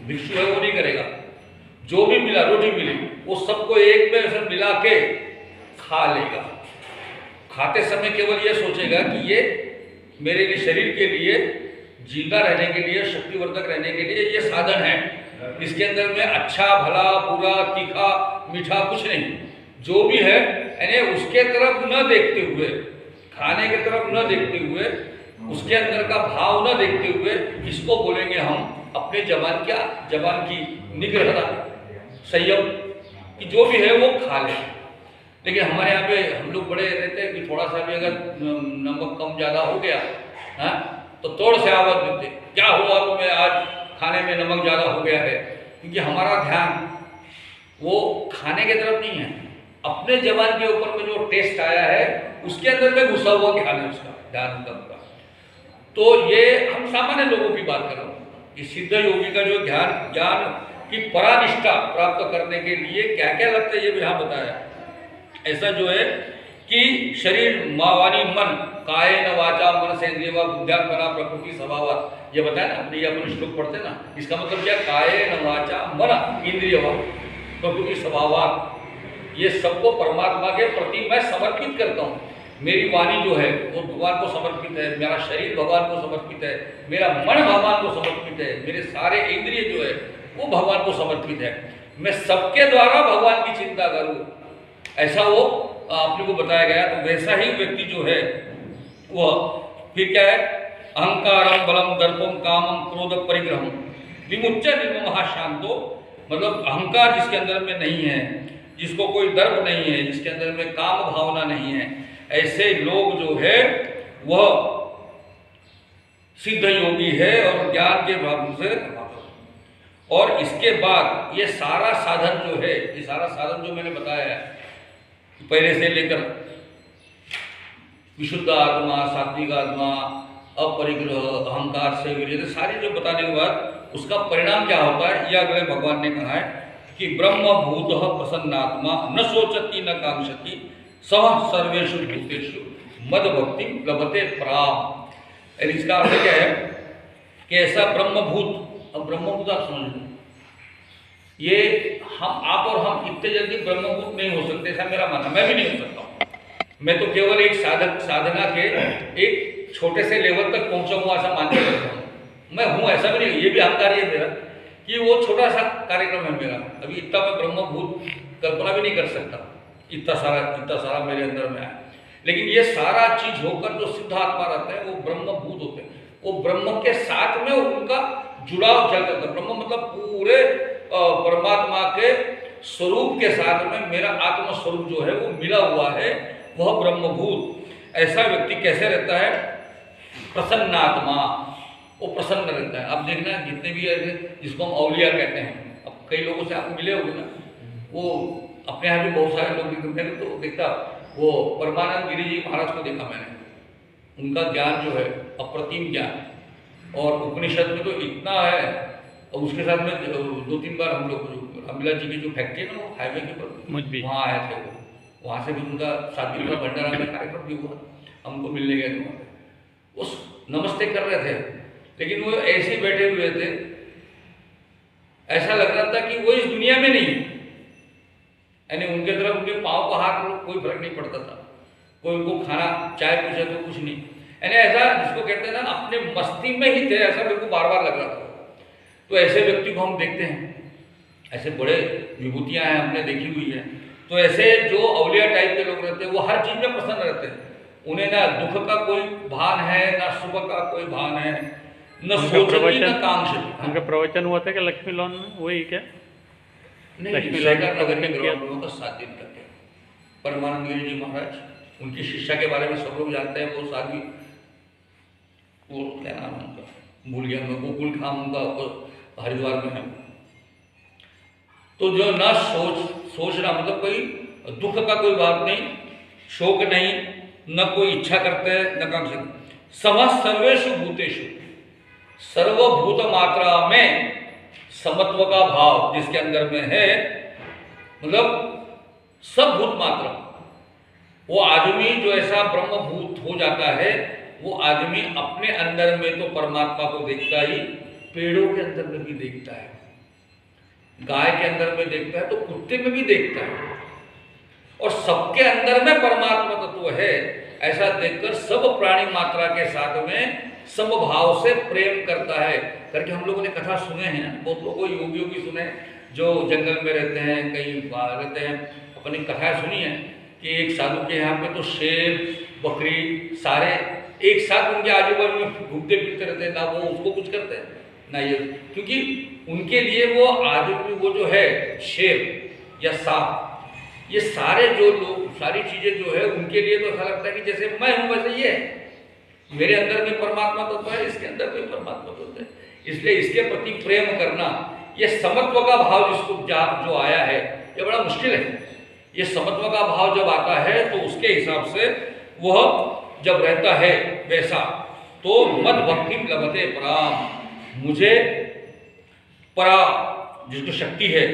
भिक्षु है, वो नहीं करेगा। जो भी मिला, रोटी मिली, वो सबको एक में से मिला के खा लेगा। खाते समय केवल ये सोचेगा कि ये मेरे लिए, शरीर के लिए, जिंदा रहने के लिए, शक्तिवर्धक रहने के लिए ये साधन है, इसके अंदर में अच्छा भला बुरा तीखा मीठा कुछ नहीं, जो भी है यानी उसके तरफ न देखते हुए, खाने की तरफ न देखते हुए, उसके अंदर का भाव न देखते हुए, इसको बोलेंगे हम अपने जबान की निग्रहता, संयम, कि जो भी है वो खा ले। लेकिन हमारे यहाँ पे हम लोग बड़े रहते हैं कि थोड़ा सा भी अगर नमक कम ज़्यादा हो गया हाँ, तो तोड़ से आवाज़ देते, क्या हुआ तुम्हें आज खाने में नमक ज़्यादा हो गया है। क्योंकि हमारा ध्यान वो खाने की तरफ नहीं है, अपने जबान के ऊपर में जो टेस्ट आया है उसके अंदर में घुसा हुआ ध्यान है, उसका ध्यान उनका पूरा। तो ये हम सामान्य लोगों की बात कर रहा हूँ कि सिद्ध योगी का जो ज्ञान की परानिष्ठा प्राप्त करने के लिए क्या क्या लगता है ये भी यहाँ बताया। ऐसा जो है कि शरीर वाणी मन कायेन वाचा मन सेंद्रिय बुद्ध्यात्मना प्रकृति स्वभाव, ये बताया ना, अपने ये अपन श्लोक पढ़ते ना, इसका मतलब क्या, कायेन वाचा मन इंद्रिय प्रकृति स्वभाव, ये सबको परमात्मा के प्रति मैं समर्पित करता हूँ। मेरी वाणी जो है वो भगवान को समर्पित है, मेरा शरीर भगवान को समर्पित है, मेरा मन भगवान को समर्पित है, मेरे सारे इंद्रिय जो है वो भगवान को समर्पित है। मैं सबके द्वारा भगवान की चिंता करूँ, ऐसा वो आपने को बताया गया। तो वैसा ही व्यक्ति जो है वह फिर क्या है, अहंकारम बलम दर्पम कामम क्रोध परिग्रहम विमुच्य निर्ममः शांतो, मतलब अहंकार जिसके अंदर में नहीं है, जिसको कोई दर्प नहीं है, जिसके अंदर में काम भावना नहीं है, ऐसे लोग जो है वह सिद्ध योगी है और ज्ञान के भाव से। और इसके बाद ये सारा साधन जो है, ये सारा साधन जो मैंने बताया है पहले से लेकर विशुद्ध आत्मा, सात्विक आत्मा, अपरिग्रह, अहंकार से विरत, सारी जो बताने के बाद उसका परिणाम क्या होता है, यह अगले भगवान ने कहा है कि ब्रह्म भूत प्रसन्नात्मा न सोचती न कांक्षति सह सर्वेषु भूतेषु मद भक्ति लभते प्राम। इसका अर्थ क्या है कि ऐसा ब्रह्मभूत, अब ब्रह्मभूत आप समझ लो, ये आप और हम इतने जल्दी ब्रह्मभूत नहीं हो सकते, ऐसा मेरा मानना, मैं भी नहीं हो सकता हूँ। मैं तो केवल एक साधना के एक छोटे से लेवल तक पहुँचा हूँ ऐसा मानते रहता हूँ। मैं हूँ ऐसा भी नहीं, ये भी अहंकार है मेरा कि वो छोटा सा कार्यक्रम है मेरा, अभी इतना मैं ब्रह्मभूत कल्पना भी नहीं कर सकता, इतना सारा मेरे अंदर में है। लेकिन ये सारा चीज होकर जो सिद्ध आत्मा रहते हैं वो ब्रह्मभूत होते हैं, वो ब्रह्म के साथ में उनका जुड़ाव चल करता है। ब्रह्म मतलब पूरे परमात्मा के स्वरूप के साथ में मेरा आत्म स्वरूप जो है वो मिला हुआ है, वह ब्रह्मभूत। ऐसा व्यक्ति कैसे रहता है, प्रसन्नात्मा, वो प्रसन्न रहता है। अब देखना जितने भी ऐसे जिसको हम औलिया कहते हैं, अब कई लोगों से आप मिले होंगे ना, वो अपने यहाँ भी बहुत सारे लोग दिखते, मैंने तो देखा वो परमानंद गिरी जी महाराज को देखा मैंने, उनका ज्ञान जो है अप्रतिम ज्ञान, और उपनिषद में तो इतना है। और उसके साथ में 2-3 बार हम लोग रामलीला जी की जो फैक्ट्री है ना, वो हाईवे के ऊपर वहाँ आए थे, वो वहाँ से भी उनका शादी का भंडारा में कार्यक्रम भी हुआ, हमको मिलने गए थे वहाँ पे, उस नमस्ते कर रहे थे, लेकिन वो ऐसे ही बैठे हुए थे, ऐसा लग रहा था कि वो इस दुनिया में नहीं है, यानी उनके तरफ उनके पाँव का हाथ कोई फर्क नहीं पड़ता था, कोई उनको खाना चाय पूछे तो कुछ नहीं, यानी ऐसा जिसको कहते हैं ना अपने मस्ती में ही थे, ऐसा मेरे को बार बार लग रहा था। तो ऐसे व्यक्ति को हम देखते हैं, ऐसे बड़े विभूतियाँ हैं हमने देखी हुई है। तो ऐसे जो अवलिया टाइप के लोग रहते हैं वो हर चीज़ में प्रसन्न रहते हैं, उन्हें ना दुख का कोई भान है, ना सुख का कोई भान है, न सोचनी न कांक्षी। उनका प्रवचन हुआ था कि लक्ष्मी लॉन में, वही क्या? लक्ष्मी लॉन नगर के ग्राउंड का 7 दिन करके परमानंद गिरी जी महाराज, उनकी शिक्षा के बारे में सब लोग जानते हैं। वो साध्वी, वो क्या नाम है उनका, भूल गया मैं, गोकुल धाम उनका हरिद्वार में है। तो जो ना सोचना मतलब कोई दुख का कोई बात नहीं, शोक नहीं, न कोई इच्छा करते हैं न कांक्षा। समस्त सर्वेषु भूतेषु, सर्वभूत मात्रा में समत्व का भाव जिसके अंदर में है, मतलब सब भूत मात्रा, वो आदमी जो ऐसा ब्रह्मभूत हो जाता है, वो आदमी अपने अंदर में तो परमात्मा को देखता ही, पेड़ों के अंदर में भी देखता है, गाय के अंदर में देखता है, तो कुत्ते में भी देखता है, और सबके अंदर में परमात्मा तत्व है। ऐसा देखकर सब प्राणी मात्रा के साथ में समभाव से प्रेम करता है करके हम लोगों ने कथा सुने हैं। बहुत लोगों योगियों की सुने जो जंगल में रहते हैं, कहीं बाहर रहते हैं, अपनी कथा सुनी है कि एक साधु के यहाँ पे तो शेर बकरी सारे एक साथ उनके आजू बाजू में घूमते फिरते रहते हैं, ना वो उसको कुछ करते हैं ना ये, क्योंकि उनके लिए वो आदमी वो जो है शेर या सांप, ये सारे जो लोग सारी चीज़ें जो है उनके लिए तो ऐसा लगता है कि जैसे मैं हूँ वैसे ये है, मेरे अंदर में परमात्मा तत्व है, इसके अंदर में परमात्मा तत्व है, इसलिए इसके प्रति प्रेम करना, ये समत्व का भाव जिसको जो आया है ये बड़ा मुश्किल है। ये समत्व का भाव जब आता है तो उसके हिसाब से वह जब रहता है वैसा, तो मद भक्ति लभते पराम, मुझे परा जिसको शक्ति है,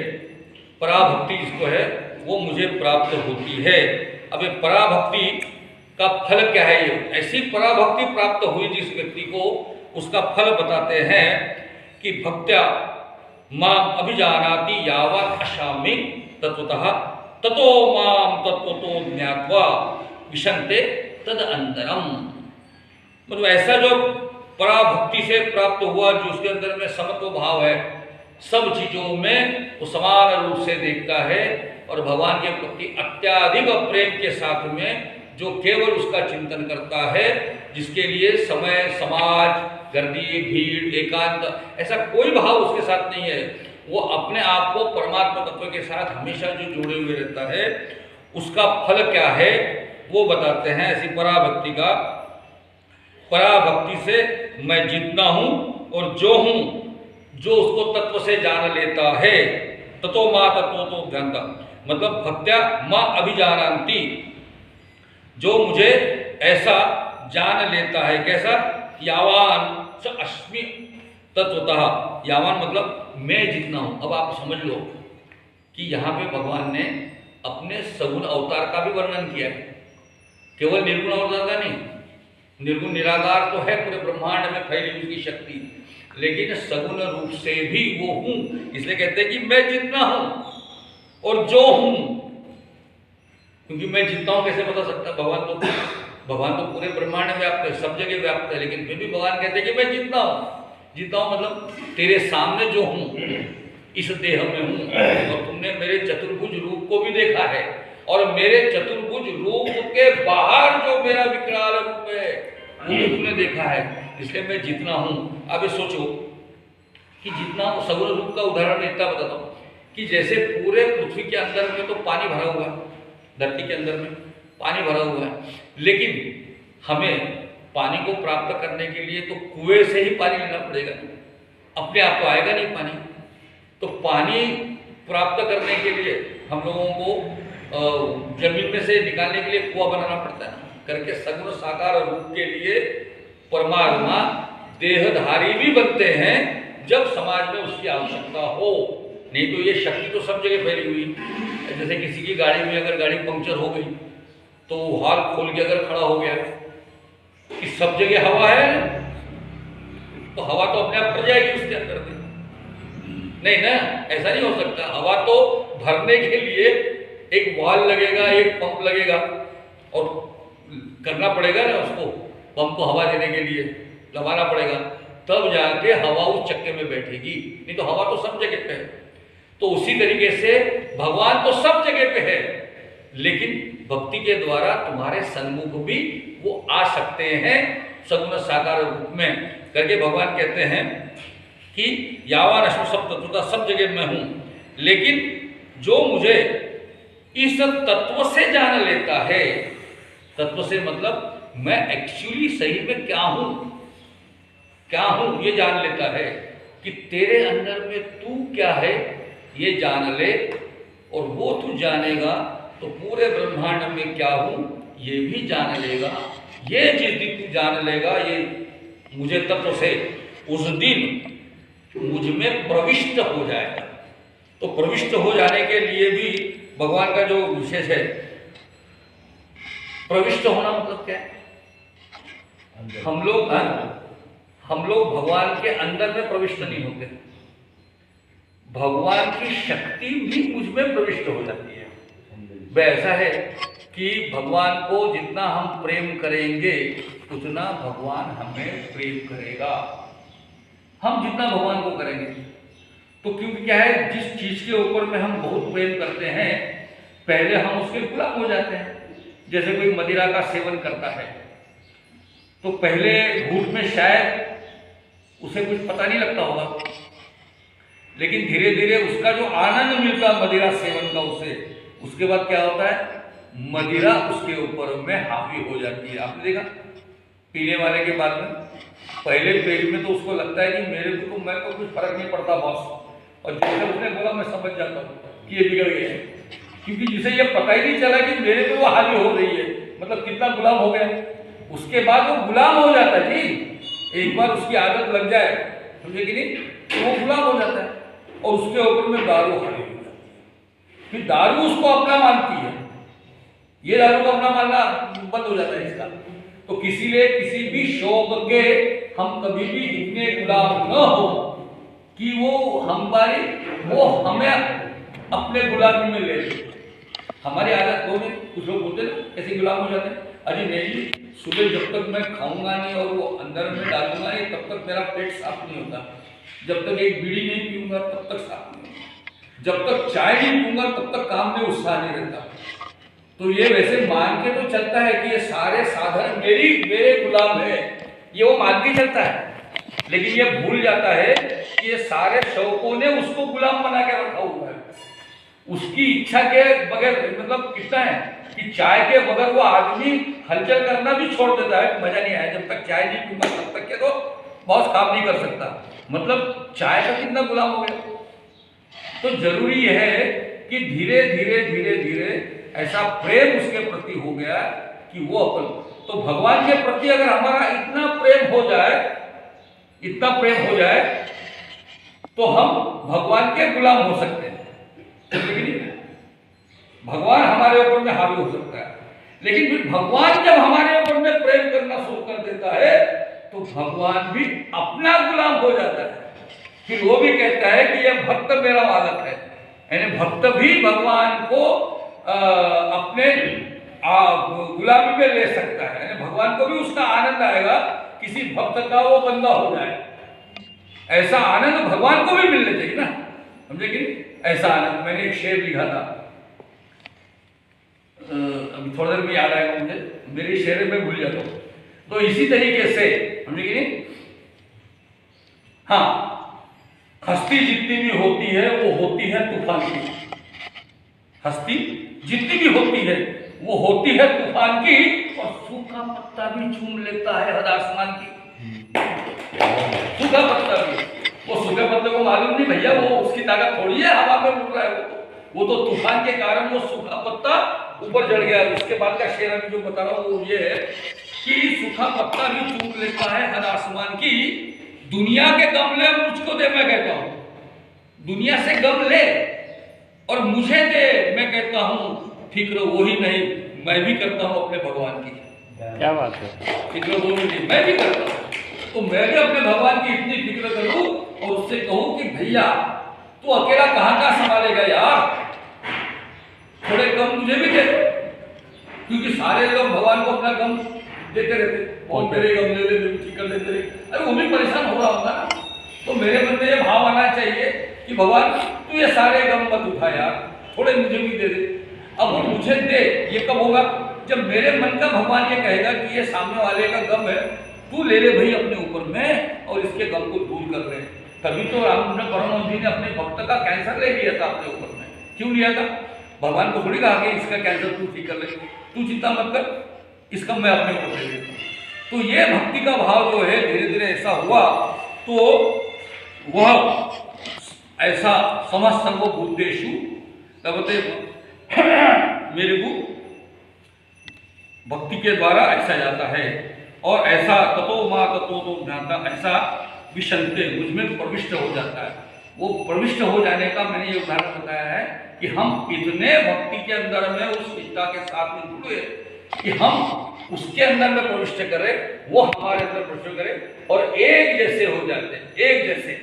पराभक्ति जिसको है वो मुझे प्राप्त होती है। अब ये पराभक्ति का फल क्या है? ये ऐसी पराभक्ति प्राप्त हुई जिस व्यक्ति को, उसका फल बताते हैं कि भक्त्या मां अभिजानाति यावत् अशामि तत्वतः ततो मां तत्वतो ज्ञात्वा विशन्ते तद अंतरम। मतलब ऐसा जो पराभक्ति से प्राप्त हुआ, जो उसके अंदर में समत्व भाव है, सब चीजों में वो समान रूप से देखता है, और भगवान के प्रति अत्याधिक प्रेम के साथ में जो केवल उसका चिंतन करता है, जिसके लिए समय समाज गर्दी भीड़ एकांत ऐसा कोई भाव उसके साथ नहीं है, वो अपने आप को परमात्मा तत्व के साथ हमेशा जो जुड़े हुए रहता है, उसका फल क्या है वो बताते हैं। ऐसी पराभक्ति का, पराभक्ति से मैं जितना हूं और जो हूं, जो उसको तत्व से जान लेता है, ततो मां तत्व तो ज्ञानता, मतलब भक्त्या मां अभिजानांति, जो मुझे ऐसा जान लेता है, कैसा? यावान स अस्मि तत्वतः, यावान मतलब मैं जितना हूं। अब आप समझ लो कि यहाँ पे भगवान ने अपने सगुण अवतार का भी वर्णन किया है, केवल निर्गुण अवतार का नहीं। निर्गुण निराकार तो है पूरे ब्रह्मांड में फैली उसकी शक्ति, लेकिन सगुण रूप से भी वो हूं, इसलिए कहते हैं कि मैं जितना हूं और जो हूं, क्योंकि मैं जितना हूं कैसे बता सकता? भगवान तो पूरे ब्रह्मांड में व्याप्त है, सब जगह व्याप्त है, लेकिन फिर भी भगवान कहते हैं कि मैं जितना हूं मतलब तेरे सामने जो हूं, इस देह में हूं, और तुमने मेरे चतुर्भुज रूप को भी देखा है, और मेरे चतुर्भुज रूप के बाहर जो मेरा विकराल रूप है वो भी तुमने देखा है, इसलिए मैं जितना हूं। अब सोचो कि जितना हूं, सगुण रूप का उदाहरण इतना बताता हूं कि जैसे पूरे पृथ्वी के अंदर में तो पानी भरा हुआ है, धरती के अंदर में पानी भरा हुआ है, लेकिन हमें पानी को प्राप्त करने के लिए तो कुएं से ही पानी लेना पड़ेगा, अपने आप तो आएगा नहीं पानी। तो पानी प्राप्त करने के लिए हम लोगों को जमीन में से निकालने के लिए कुआं बनाना पड़ता है करके, सगुण साकार रूप के लिए परमात्मा देहधारी भी बनते हैं जब समाज में उसकी आवश्यकता हो, नहीं तो ये शक्ति तो सब जगह फैली हुई। जैसे किसी की गाड़ी में अगर गाड़ी पंक्चर हो गई तो हाल खोल के अगर खड़ा हो गया कि सब जगह हवा है, तो हवा तो अपने आप भर जाएगी उसके अंदर में, नहीं ना, ऐसा नहीं हो सकता। हवा तो भरने के लिए एक वाल्व लगेगा, एक पंप लगेगा और करना पड़ेगा ना उसको, पंप को हवा देने के लिए दबाना पड़ेगा, तब जाके हवा उस चक्के में बैठेगी, नहीं तो हवा तो सब जगह पे है। तो उसी तरीके से भगवान तो सब जगह पे है, लेकिन भक्ति के द्वारा तुम्हारे सन्मुख भी वो आ सकते हैं सगुण साकार रूप में करके भगवान कहते हैं कि यावान अश्व सब तत्वता, सब जगह मैं हूं, लेकिन जो मुझे इस तत्व से जान लेता है, तत्व से मतलब मैं एक्चुअली सही में क्या हूं ये जान लेता है कि तेरे अंदर में तू क्या है ये जान ले, और वो तू जानेगा तो पूरे ब्रह्मांड में क्या हूं ये भी जान लेगा। ये जिस दिन तू जान लेगा ये मुझे तत्व से, उस दिन मुझ में प्रविष्ट हो जाएगा। तो प्रविष्ट हो जाने के लिए भी भगवान का जो विशेष है, प्रविष्ट होना मतलब क्या है? हम लोग भगवान के अंदर में प्रविष्ट नहीं होते, भगवान की शक्ति भी मुझ में प्रविष्ट हो जाती है। वह ऐसा है कि भगवान को जितना हम प्रेम करेंगे उतना भगवान हमें प्रेम करेगा। हम जितना भगवान को करेंगे, तो क्योंकि क्या है, जिस चीज के ऊपर में हम बहुत प्रेम करते हैं पहले हम उसके गुलाम हो जाते हैं। जैसे कोई मदिरा का सेवन करता है तो पहले घूंट में शायद उसे कुछ पता नहीं लगता होगा, लेकिन धीरे धीरे उसका जो आनंद मिलता है मदिरा सेवन का उसे, उसके बाद क्या होता है, मदिरा उसके ऊपर में हावी हो जाती है। आपने देखा पीने वाले के बाद में पहले पेट में तो उसको लगता है कि मेरे को तो मैं को कुछ फर्क नहीं पड़ता बॉस, और जैसे उसने बोला मैं समझ जाता हूँ कि ये बिगड़ गया है, क्योंकि जिसे ये पता ही नहीं चला कि मेरे पे वो हावी हो रही है, मतलब कितना गुलाम हो गया। उसके बाद वो गुलाम हो जाता है जी, एक बार उसकी आदत लग जाए, समझे कि नहीं, तो वो गुलाम हो जाता है और उसके ऊपर में दारू हावी हो जाती है। फिर दारू उसको अपना मानती है, ये दारू को अपना मानना बंद हो जाता है इसका। तो किसी भी शौक के हम कभी भी इतने गुलाम न हो कि वो हमें अपने गुलामी में ले ले। हमारी आदत हो गई, कुछ लोग बोलते ना ऐसे गुलाम हो जाते हैं, अरे नहीं सुबह जब तक मैं खाऊंगा नहीं और वो अंदर में डालूंगा नहीं तब तक मेरा पेट साफ नहीं होता, जब तक एक बीड़ी नहीं पीऊंगा तब तक साफ नहीं होता, जब तक चाय नहीं पीऊंगा तब तक काम में उत्साह नहीं रहता। तो ये वैसे मान के तो चलता है कि ये सारे साधन मेरे गुलाम है, ये वो मान के चलता है, लेकिन ये भूल जाता है कि ये सारे शौकों ने उसको गुलाम बना के रखा हुआ है। उसकी इच्छा के बगैर, मतलब कितना है कि चाय के बगैर वो आदमी हलचल करना भी छोड़ देता है, मजा नहीं आया, जब तक चाय नहीं पीऊंगा तब तक के तो बहुत काम नहीं कर सकता, मतलब चाय का कितना गुलाम हो गया। तो जरूरी है कि धीरे धीरे ऐसा प्रेम उसके प्रति हो गया कि वो अपन, तो भगवान के प्रति अगर हमारा इतना प्रेम हो जाए तो हम भगवान के गुलाम हो सकते हैं, लेकिन भगवान हमारे ऊपर में हावी हो सकता है। लेकिन फिर भगवान जब हमारे ऊपर में प्रेम करना शुरू कर देता है तो भगवान भी अपना गुलाम हो जाता है। फिर वो भी कहता है कि यह भक्त मेरा मालक है, यानी भक्त भी भगवान को अपने गुलामी में ले सकता है, यानी भगवान को भी उसका आनंद आएगा किसी भक्त का वो बंदा हो जाए। ऐसा आनंद भगवान को भी मिलना चाहिए ना, समझे कि ऐसा आनंद। मैंने एक शेर लिखा था, अभी थोड़ी देर में याद आएगा मुझे, मेरे शेर में भूल जाता हूँ। तो इसी तरीके से समझे कि नहीं, हाँ, हस्ती जितनी भी होती है वो होती है तूफान की, हस्ती जितनी भी होती है वो होती है तूफान की, और सूखा पत्ता भी चूम लेता है हद आसमान की। सूखा पत्ता भी, वो सूखे पत्ते को मालूम नहीं भैया वो उसकी ताकत थोड़ी है, हवा में उड़ रहा है वो तो तूफान के कारण वो सूखा पत्ता ऊपर चढ़ गया। उसके बाद का शेर अभी जो बता रहा हूँ वो ये है कि सूखा पत्ता भी चूम लेता है हद आसमान की, दुनिया के गम ले मुझको दे, मैं कहता हूँ दुनिया से गम ले और मुझे दे, मैं कहता हूँ फिक्र वो ही नहीं, मैं भी करता हूँ अपने भगवान की। क्या बात है, फिक्र वो ही नहीं, मैं भी करता हूँ, तो मैं भी अपने भगवान की इतनी फिक्र करूँ और उससे कहूँ कि भैया तू अकेला कहाँ संभालेगा यार, थोड़े कम मुझे भी दे, क्योंकि सारे लोग भगवान को अपना गम देते रहते, कौन मेरे गम ले ले, मैं ठीक कर लेते रहे, अरे वो भी परेशान हो रहा होगा ना। तो मेरे मन में ये भाव आना चाहिए कि भगवान तू ये सारे गम मत उठा यार, थोड़े मुझे भी दे दे। अब वो मुझे दे, ये कब होगा? जब मेरे मन का भगवान ये कहेगा कि ये सामने वाले का गम है, तू ले ले भाई अपने ऊपर में और इसके गम को दूर कर ले। तभी तो रामकृष्ण परमहंस जी ने अपने भक्त का कैंसर ले लिया था अपने ऊपर में। क्यों लिया था? भगवान को थोड़ी कहा कि इसका कैंसर तू ठीक कर ले, तू चिंता मत कर, इसका मैं अपने ऊपर ले लेता हूँ। तो ये भक्ति का भाव जो है धीरे धीरे ऐसा हुआ, तो वह ऐसा समस्त संगो बुद्धेशु तबते मेरे को भक्ति के द्वारा ऐसा जाता है, और ऐसा ततो माँ ततो तो ज्ञाता, ऐसा विशंते मुझ में प्रविष्ट हो जाता है। वो प्रविष्ट हो जाने का मैंने ये उदाहरण बताया है कि हम इतने भक्ति के अंदर में उस निष्ठा के साथ में जुड़े कि हम उसके अंदर में प्रविष्ट करें, वो हमारे अंदर प्रविष्ट करे और एक जैसे हो जाते हैं, एक जैसे।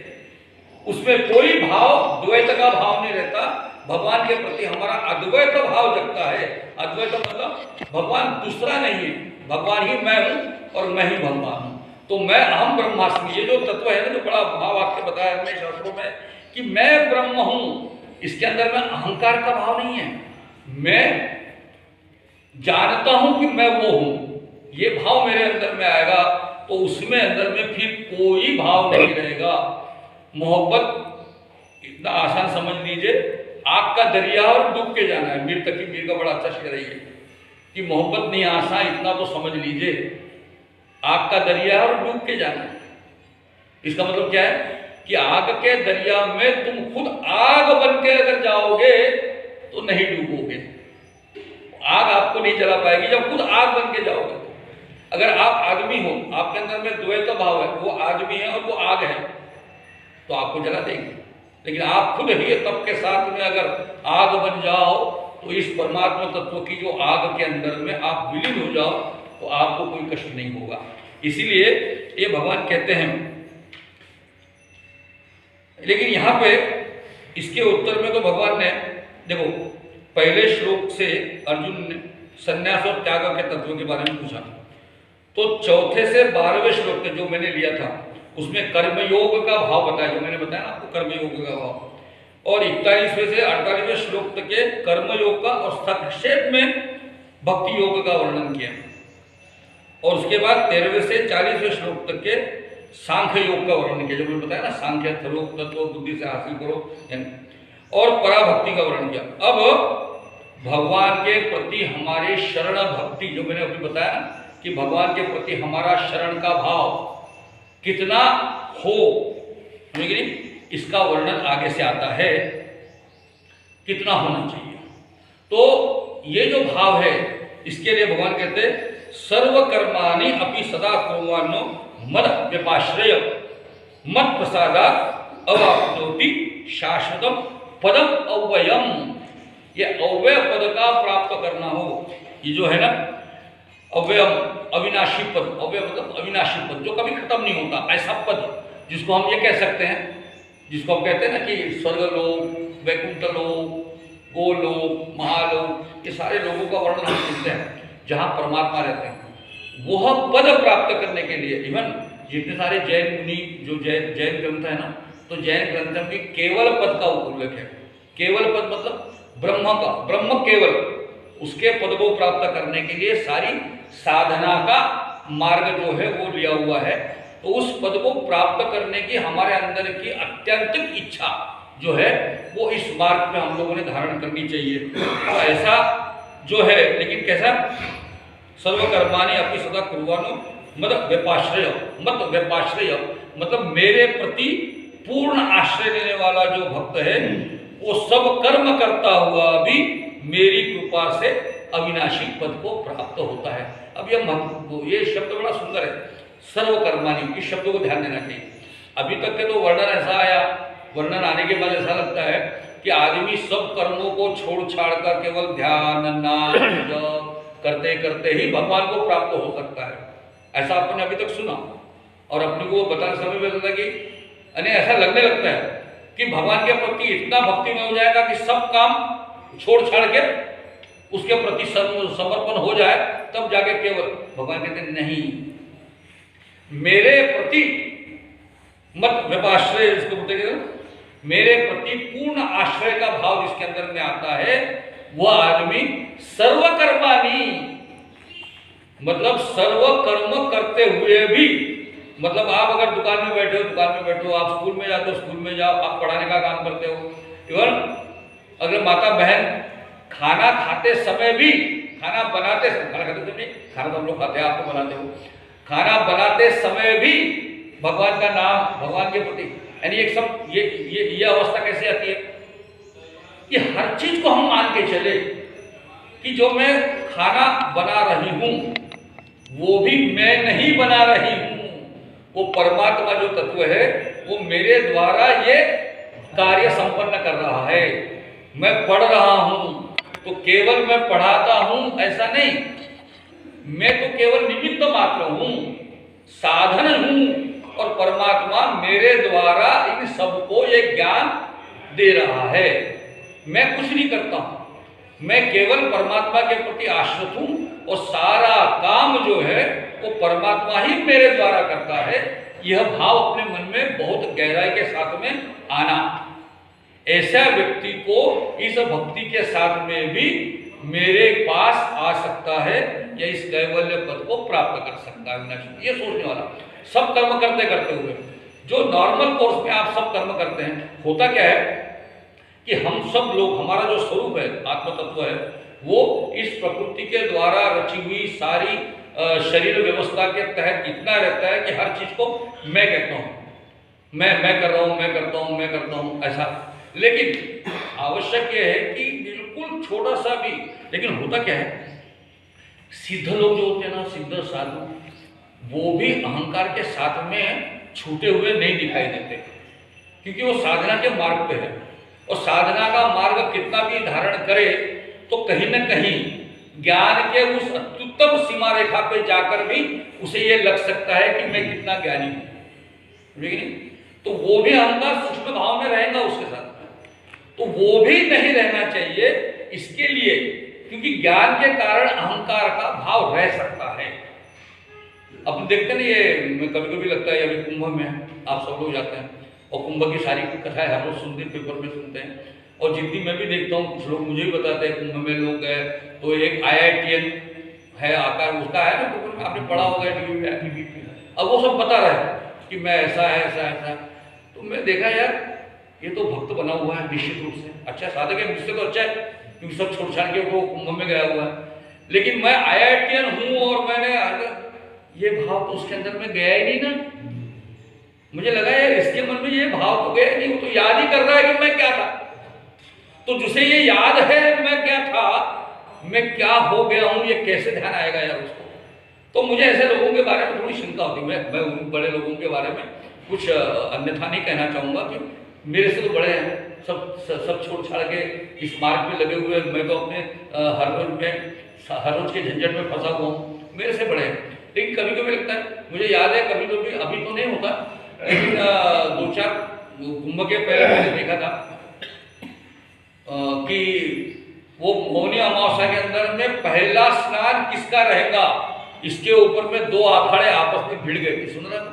उसमें कोई भाव, द्वैत का भाव नहीं रहता। भगवान के प्रति हमारा अद्वैत भाव जगता है। अद्वैत मतलब भगवान दूसरा नहीं है, भगवान ही मैं हूं और मैं ही भगवान हूं। तो मैं अहम ब्रह्मास्मि, ये जो तत्व है ना, जो बड़ा भाव वाक्य बताया हमने शास्त्रों में कि मैं ब्रह्म हूं, इसके अंदर में अहंकार का भाव नहीं है। मैं जानता हूं कि मैं वो हूं, ये भाव मेरे अंदर में आएगा तो उसमें अंदर में फिर कोई भाव नहीं रहेगा। मोहब्बत इतना आसान समझ लीजिए, आग का दरिया और डूब के जाना है। मीर तकी मीर का बड़ा अच्छा शेर है कि मोहब्बत नहीं आसान, इतना तो समझ लीजिए, आग का दरिया और डूब के जाना है। इसका मतलब क्या है कि आग के दरिया में तुम खुद आग बन के अगर जाओगे तो नहीं डूबोगे, आग आपको नहीं जला पाएगी जब खुद आग बन के जाओगे। अगर आप आदमी हो, आपके अंदर में द्वैत भाव है, वो आदमी है और वो आग है, तो आपको जला देंगे। लेकिन आप खुद ही तप के साथ में अगर आग बन जाओ तो इस परमात्मा तत्व की जो आग के अंदर में आप विलीन हो जाओ तो आपको कोई कष्ट नहीं होगा। इसीलिए ये भगवान कहते हैं। लेकिन यहाँ पे इसके उत्तर में तो भगवान ने देखो, पहले श्लोक से अर्जुन ने संन्यास और त्याग के तत्व के बारे में पूछा, तो चौथे से 12वें श्लोक तक जो मैंने लिया था उसमें कर्मयोग का भाव बताया, जो मैंने बताया ना आपको कर्मयोग का भाव, और 41वें से 48वें श्लोक तक के कर्मयोग का और संक्षेप में भक्ति योग का वर्णन किया, और उसके बाद 13वें से 40वें श्लोक तक के सांख्य योग का वर्णन किया, जो मैंने बताया ना सांख्य तत्व बुद्धि से हासिल करो, और पराभक्ति का वर्णन किया। अब भगवान के प्रति हमारी शरण भक्ति, जो मैंने अभी बताया कि भगवान के प्रति हमारा शरण का भाव कितना हो, इसका वर्णन आगे से आता है, कितना होना चाहिए। तो ये जो भाव है, इसके लिए भगवान कहते हैं सर्वकर्माणि अपि सदा कुर्वन्नो मद व्यपाश्रय मत प्रसादात् अवाप्नोति शाश्वतम पदम अव्ययम। ये अव्यय पद का प्राप्त करना हो, ये जो है ना अव्ययम, अविनाशी पद, अव्यय मतलब अविनाशी पद जो कभी खत्म नहीं होता, ऐसा पद जिसको हम ये कह सकते हैं, जिसको हम कहते हैं ना कि स्वर्गलोक, वैकुंठलोक, गोलोक, महालोक, ये सारे लोगों का वर्णन हम सुनते हैं जहाँ परमात्मा रहते हैं। वह पद प्राप्त करने के लिए इवन जितने सारे जैन मुनि जो जैन ग्रंथ है ना, तो जैन ग्रंथ में केवल पद का उल्लेख है। केवल पद मतलब ब्रह्म का, ब्रह्म केवल, उसके पद को प्राप्त करने के लिए सारी साधना का मार्ग जो है वो लिया हुआ है। तो उस पद को प्राप्त करने की हमारे अंदर की अत्यंतिक इच्छा जो है वो इस मार्ग में हम लोगों ने धारण करनी चाहिए। तो ऐसा जो है, लेकिन कैसा, सर्वकर्माणि अपि सदा कुर्वन्नो मद व्यपाश्रय, मत व्यपाश्रय मतलब मेरे प्रति पूर्ण आश्रय लेने वाला जो भक्त है वो सब कर्म करता हुआ भी मेरी कृपा से अविनाशी पद को प्राप्त होता है। अब ये शब्द बड़ा सुंदर है, सर्वकर्माणि, इस शब्द को ध्यान देना चाहिए। अभी तक के तो वर्णन ऐसा आया, वर्णन आने के बाद ऐसा लगता है कि आदमी सब कर्मों को छोड़ छाड़ कर केवल ध्यान नाम जप करते करते ही भगवान को प्राप्त हो सकता है, ऐसा आपने अभी तक सुना। और अपने को बताने समय में लगता कि ऐसा लगने लगता है कि भगवान के प्रति इतना भक्ति में हो जाएगा कि सब काम छोड़ छाड़ के उसके प्रति समर्पण हो जाए तब जाके केवल। भगवान कहते हैं नहीं, मेरे प्रति मत व्यपाश्रय, इसको बोलते हैं, मेरे प्रति पूर्ण आश्रय का भाव जिसके अंदर में आता है वह आदमी सर्वकर्माणी, मतलब सर्व कर्म करते हुए भी, मतलब आप अगर दुकान में बैठे हो दुकान में बैठो, आप स्कूल में जाते हो स्कूल में जाओ, आप पढ़ाने का काम करते हो, इवन अगर माता बहन खाना खाते समय भी, खाना बनाते समय, खाना खाते समय खाना तो हम लोग खाते हैं, आप तो बनाते हो, खाना बनाते समय भी भगवान का नाम, भगवान के प्रति, यानी एक सब ये अवस्था कैसे आती है कि हर चीज को हम मान के चले कि जो मैं खाना बना रही हूं वो भी मैं नहीं बना रही हूं, वो परमात्मा जो तत्व है वो मेरे द्वारा ये कार्य संपन्न कर रहा है। मैं पढ़ रहा हूं तो केवल मैं पढ़ाता हूं ऐसा नहीं, मैं तो केवल निमित्त मात्र हूं, साधन हूं, और परमात्मा मेरे द्वारा इन सबको ये ज्ञान दे रहा है। मैं कुछ नहीं करता हूं, मैं केवल परमात्मा के प्रति आश्रित हूं और सारा काम जो है वो परमात्मा ही मेरे द्वारा करता है। यह भाव अपने मन में बहुत गहराई के साथ में आना, ऐसा व्यक्ति को इस भक्ति के साथ में भी मेरे पास आ सकता है या इस कैवल्य पद को प्राप्त कर सकता है। ये सोचने वाला, सब कर्म करते करते हुए, जो नॉर्मल कोर्स में आप सब कर्म करते हैं, होता क्या है कि हम सब लोग, हमारा जो स्वरूप है, आत्म तत्व है, वो इस प्रकृति के द्वारा रची हुई सारी शरीर व्यवस्था के तहत इतना रहता है कि हर चीज को मैं कहता हूँ, मैं कर रहा हूँ, मैं करता हूँ, मैं करता हूँ, ऐसा। लेकिन आवश्यक यह है कि बिल्कुल छोटा सा भी, लेकिन होता क्या है, सिद्ध लोग जो होते हैं ना, सिद्ध साधु, वो भी अहंकार के साथ में छूटे हुए नहीं दिखाई देते, क्योंकि वो साधना के मार्ग पे है, और साधना का मार्ग कितना भी धारण करे तो कहीं न कहीं ज्ञान के उस अत्युत्तम सीमा रेखा पे जाकर भी उसे ये लग सकता है कि मैं कितना ज्ञानी हूं, लेकिन तो वो भी अहंकार सूक्ष्म भाव में रहेगा उसके साथ, तो वो भी नहीं रहना चाहिए। इसके लिए, क्योंकि ज्ञान के कारण अहंकार का भाव रह सकता है। अब देखते नहीं, ये कभी कभी लगता है, अभी कुंभ में आप सब लोग जाते हैं और कुंभ की सारी कथाएं हर रोज सुनते हैं, पेपर में सुनते हैं, और जितनी मैं भी देखता हूँ कुछ लोग मुझे भी बताते हैं कुंभ में लोग गए तो एक IITian है आकार उसका है ना, पेपर में आपने पढ़ा होगा टीवी पे, अब वो सब बता रहे हैं कि मैं ऐसा है ऐसा ऐसा। तो मैं देखा यार ये तो भक्त बना हुआ है निश्चित रूप से, अच्छा साधक है, मुझसे तो अच्छा है क्योंकि सब छोड़ छाड़ के वो कुंभ में गया हुआ है, लेकिन मैं IITian हूँ और मैंने ये भाव तो उसके अंदर में गया ही नहीं ना। मुझे लगा यार इसके मन में ये भाव तो गया नहीं, वो तो याद ही कर रहा है कि मैं क्या था। तो जिसे ये याद है मैं क्या था, मैं क्या हो गया हूं, ये कैसे ध्यान आएगा यार उसको। तो मुझे ऐसे लोगों के बारे में थोड़ी चिंता होती है। मैं उन बड़े लोगों के बारे में कुछ अन्यथा नहीं कहना चाहूँगा कि मेरे से तो बड़े हैं, सब छोड़ छाड़ के इस मार्ग पे लगे हुए, मैं तो अपने हर रोज के झंझट में फंसा हुआ हूँ, मेरे से बड़े हैं। लेकिन कभी कभी लगता है, मुझे याद है कभी कभी, अभी तो नहीं होता, लेकिन 2-4 कुंभ के पहले मैंने देखा था कि वो मौनी अमावस्या के अंदर में पहला स्नान किसका रहेगा, इसके ऊपर में 2 अखाड़े आपस में भिड़ गए। सुन रहा था?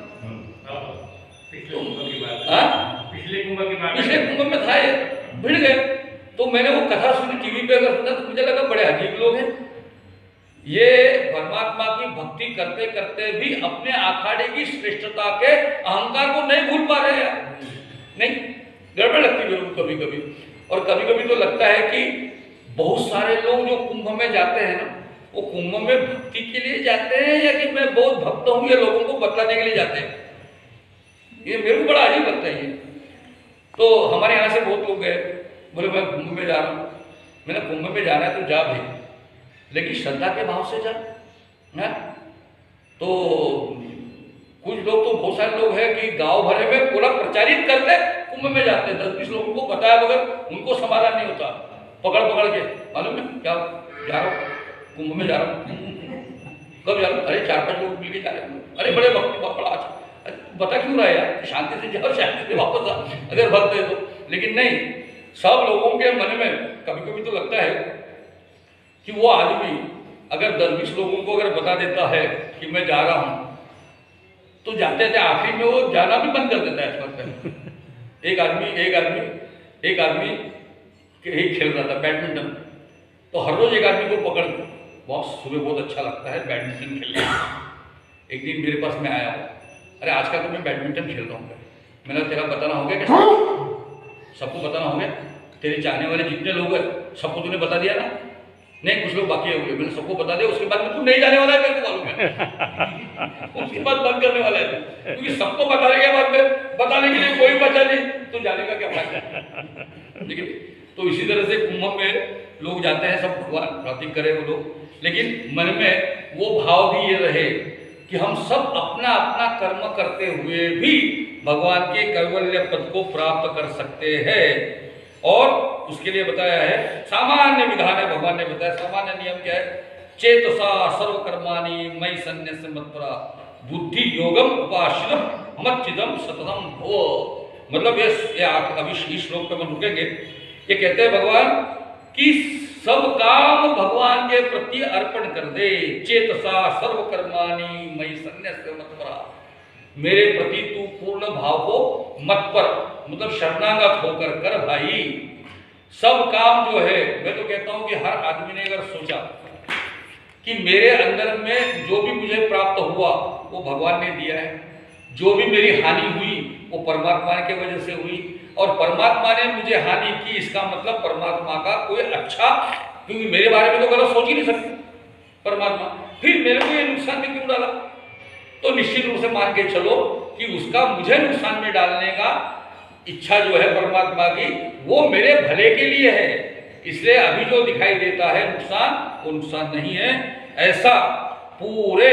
पिछले कुंभ में था ये, भिड़ गए। तो मैंने वो कथा सुनी टीवी पे, अगर सुना तो मुझे लगा बड़े अजीब लोग हैं ये, परमात्मा की भक्ति करते करते भी अपने अखाड़े की श्रेष्ठता के अहंकार को नहीं भूल पा रहे हैं। नहीं, गड़बड़ लगती है मेरे को कभी कभी। और कभी कभी तो लगता है कि बहुत सारे लोग जो कुंभ में जाते हैं ना, वो कुंभ में भक्ति के लिए जाते हैं या कि मैं बहुत भक्त हूं ये लोगों को बतलाने के लिए जाते हैं। ये मेरे को बड़ा अजीब लगता है ये। तो हमारे यहाँ से बहुत लोग गए, बोले मैं कुंभ में जा रहा हूँ। मैंने कुंभ में जाना है तो जा भाई, लेकिन श्रद्धा के भाव से जा ना। तो कुछ लोग तो बहुत सारे लोग हैं कि गांव भरे में पूरा प्रचारित करते कुंभ में जाते हैं, 10-20 लोगों को बताया बगैर उनको समाधान नहीं होता, पकड़ पकड़ के, मालूम है क्या जा रहा हूँ कुंभ में जा रहा हूँ। कब जा रहा हूँ? अरे 4-5 लोग मिलकर जा रहे हैं। अरे बड़े भक्त बड़ा अच्छा, बता क्यों रहा है यार, शांति से जाओ, शांति से वापस आ अगर भक्त है तो। लेकिन नहीं, सब लोगों के मन में कभी कभी तो लगता है कि वो आदमी अगर 10-20 लोगों को अगर बता देता है कि मैं जा रहा हूँ, तो जाते जाते आखिरी में वो जाना भी बंद कर देता है। इस वक्त एक आदमी खेल रहा था बैडमिंटन, तो हर रोज एक आदमी को पकड़ के, बॉस सुबह बहुत अच्छा लगता है बैडमिंटन खेलने। एक दिन मेरे पास में आया, अरे आज का तो मैं बैडमिंटन खेल रहा हूँ। मैंने तेरा बताना हो गया क्या? सबको बताना हो गया? तेरे चाहने वाले जितने लोग हैं सबको तूने बता दिया ना? नहीं, कुछ लोग बाकी होंगे। मैंने सबको बता दिया। उसके बाद में तू नहीं जाने वाला है, मेरे को मालूम है। उसके बाद बंद करने वाला है, क्योंकि सबको बताने के बाद में बताने के लिए कोई बचा नहीं, तो जाने का क्या फायदा। लेकिन तो इसी तरह से कुंभ में लोग जाते हैं, सब भगवान प्रार्थना करे वो लोग, लेकिन मन में वो भाव भी ये रहे कि हम सब अपना अपना कर्म करते हुए भी भगवान के कैवल्य पद को प्राप्त कर सकते हैं। और उसके लिए बताया है सामान्य विधान है। भगवान ने बताया सामान्य नियम क्या है? चेतसा सर्वकर्माणि मयि सन्न्यस्य मत्परा बुद्धि योगम उपाश्रितम मच्चिदम सततम भव। मतलब ये अभी इस श्लोक पे हम रुकेंगे। ये कहते हैं भगवान कि सब काम भगवान के प्रति अर्पण कर दे। चेतसा सर्वकर्माणि मयि सन्न्यस्य मत्परा, मेरे प्रति तू पूर्ण भाव को मत पर, मतलब शरणागत होकर कर भाई। सब काम जो है, मैं तो कहता हूं कि हर आदमी ने अगर सोचा कि मेरे अंदर में जो भी मुझे प्राप्त हुआ वो भगवान ने दिया है, जो भी मेरी हानि हुई वो परमात्मा की वजह से हुई, और परमात्मा ने मुझे हानि की, इसका मतलब परमात्मा का कोई अच्छा, क्योंकि मेरे बारे में तो गलत सोच ही नहीं सकते परमात्मा, फिर मेरे को ये नुकसान में क्यों डाला? तो निश्चित रूप से मान के चलो कि उसका मुझे नुकसान में डालने का इच्छा जो है परमात्मा की, वो मेरे भले के लिए है। इसलिए अभी जो दिखाई देता है नुकसान, वो नुकसान नहीं है। ऐसा पूरे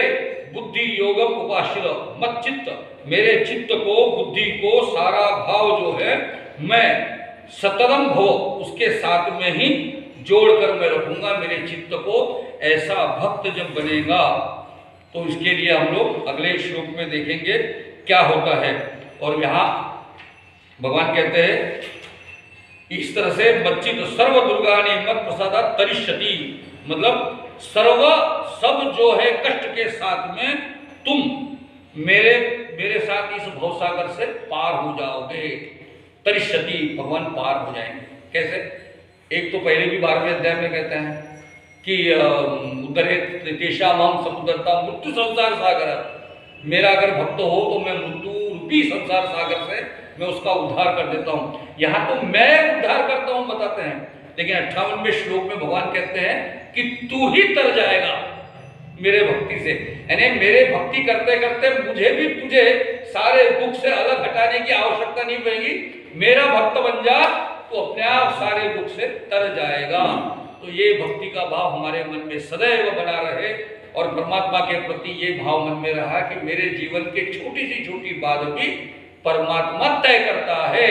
बुद्धि योगम उपाश्रित मत चित्त, मेरे चित्त को, बुद्धि को, सारा भाव जो है मैं सततम भव, उसके साथ में ही जोड़कर मैं रखूंगा मेरे चित्त को। ऐसा भक्त जब बनेगा तो इसके लिए हम लोग अगले श्लोक में देखेंगे क्या होता है। और यहाँ भगवान कहते हैं इस तरह से मच्चित सर्व दुर्गानि मत प्रसादा तरिष्यति, मतलब सब जो है कष्ट के साथ में तुम मेरे साथ इस भवसागर से पार हो जाओगे। तरिष्यति, भगवान पार हो जाएंगे। कैसे? एक तो पहले भी 12वें अध्याय में कहते हैं कि उद्धरे तेषाम समुद्रता मृत्यु संसार सागर, मेरा अगर भक्त हो तो मैं मृत्यु रूपी संसार सागर से मैं उसका उद्धार कर देता हूँ। यहाँ तो मैं उद्धार करता हूँ बताते हैं, लेकिन 58वें श्लोक में भगवान कहते हैं कि तू ही तर जाएगा मेरे भक्ति से। यानी मेरे भक्ति करते करते मुझे भी तुझे सारे दुख से अलग हटाने की आवश्यकता नहीं पड़ेगी। मेरा भक्त बन जा तो अपने आप सारे दुख से तर जाएगा। तो ये भक्ति का भाव हमारे मन में सदैव बना रहे, और परमात्मा के प्रति ये भाव मन में रहा कि मेरे जीवन के छोटी सी छोटी बात भी परमात्मा तय करता है।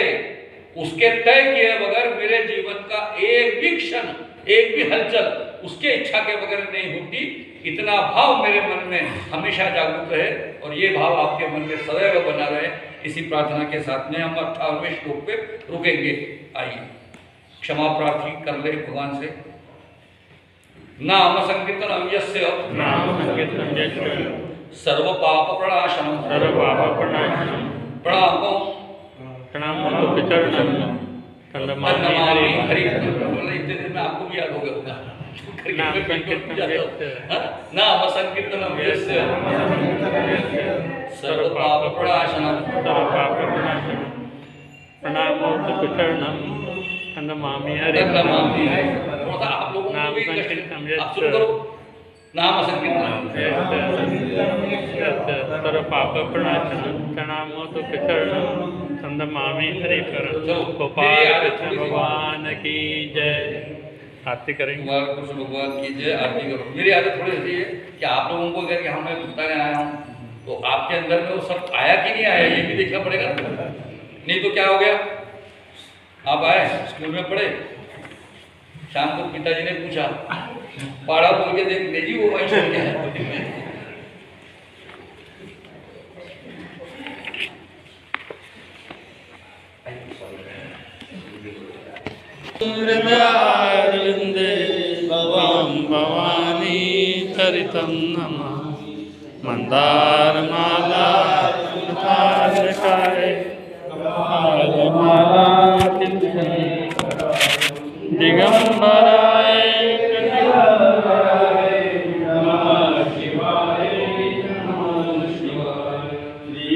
उसके तय किए बगैर मेरे जीवन का एक भी क्षण, एक भी हलचल उसके इच्छा के बगैर नहीं होती। इतना भाव मेरे मन में हमेशा जागरूक रहे, और ये भाव आपके मन में सदैव बना रहे। इसी प्रार्थना के साथ में हम 58वें श्लोक पे रुकेंगे। आइए क्षमा प्रार्थी कर ले भगवान से। नाम संकीर्तन यस्य सर्व पाप प्रणाशनम प्रणामो तो पितृ नमामि हरि। इतने दिन में आपको भी याद हो गया होगा। नाम संकीर्तनम यस्य सर्व पाप प्रणाशनम प्रणामो तो पितृ नमामि हरि। आप लोगों को भी आप शुरू करो। नाम संकीर्तन सर्व पाप प्रणाशनम प्रणामो तो पितृ नमामि हरि। गोपाल कृष्ण भगवान की जय। आरती करेंगे। गोपाल कृष्ण भगवान की जय। आरती करो। मेरी आदत थोड़ी ऐसी है कि आप लोगों को अगर यहाँ मैं बताने आया हूँ तो आपके अंदर में वो सब आया कि नहीं आया ये भी देखना पड़ेगा। नहीं तो क्या हो गया, आप आए स्कूल में पढ़े, शाम को पिताजी ने पूछा, पाड़ा बोल के देख जी वो वही छोड़ गया है। भगवान भवानी चरितं नमामि मंदारमाला फुलहारकाय कपालमाला दिगंबराय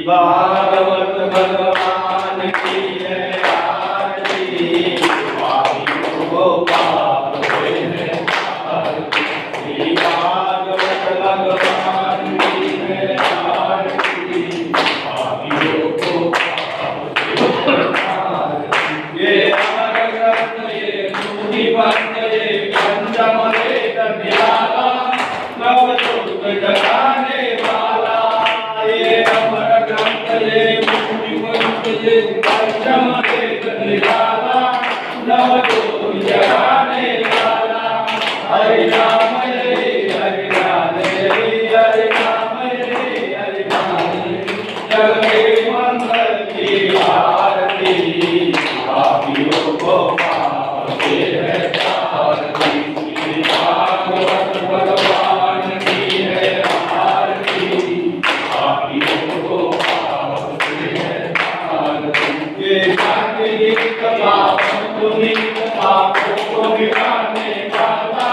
भागवत भगवान की जय आरती गोपाल आरती भागवत भगवान की जय आरती ये अमर ग्रंथ ये मुनि पंथ ये पंचम वेद निराला नवदुर्ग जगाने वाला ये अमर ग्रंथ ये मुनि पंथ ये पंचम वेद निराला नवदुर्ग जगाने वाला हरि नाम हरि नाम हरि नाम हरि नाम जग में मंगल की आरती पापियों को पाप से है आरती भागवत भगवान की है आरती पापियों को पाप से है आरती ये जाति गीत पावन पुनीत पापों को मिटाने वाला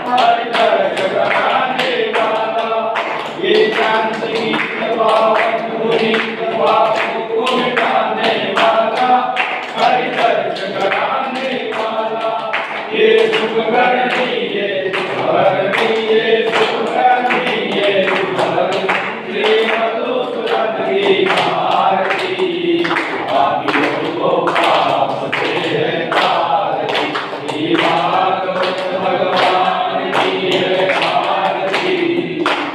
हरि दर्श कराने वाला ये जाति गीत पावन पुनीत पापों को मिटाने वाला हरि दर्श कराने वाला ये सुख करनी ये सुखरनी ये सुखरनी ये सुखरनी श्री मधुसूदन की आरती पापियों को पाप से है आरती श्री भागवत भगवान की है आरती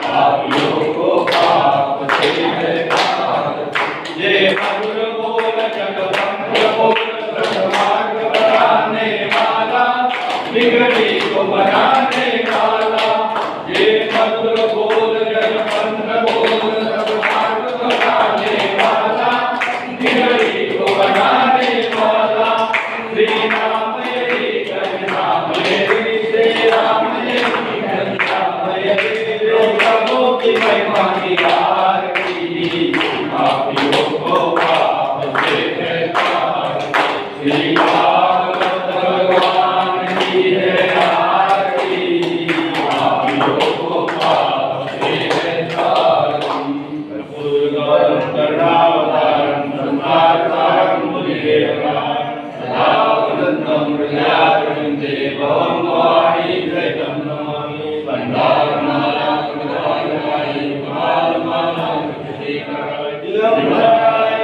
पापियों को पाप से है आरती ये मधुर बोल जगवंत बोल मार्ग बनाने वाला बिगड़ी को बनाने वाला ये मधुर बोल जगवंत बोल मार्ग बनाने वाला बिगड़ी को बनाने वाला श्री राम हरि राम हरि श्री राम हरि राम हरि प्रभु की महिमा की आरती पापियों को पाप से है आरती श्री भागवत भगवान की है आरती पापियों को पाप से है आरती कर्पूरगौरं करुणावतारं संसारसारं मुनिदेवतां सदावदन्तं हृदयारविन्दे भवं वाणी सहितं नमामि वन्दारमालां कृतालकायै कपालमालां कृतिकाय दिगम्बराय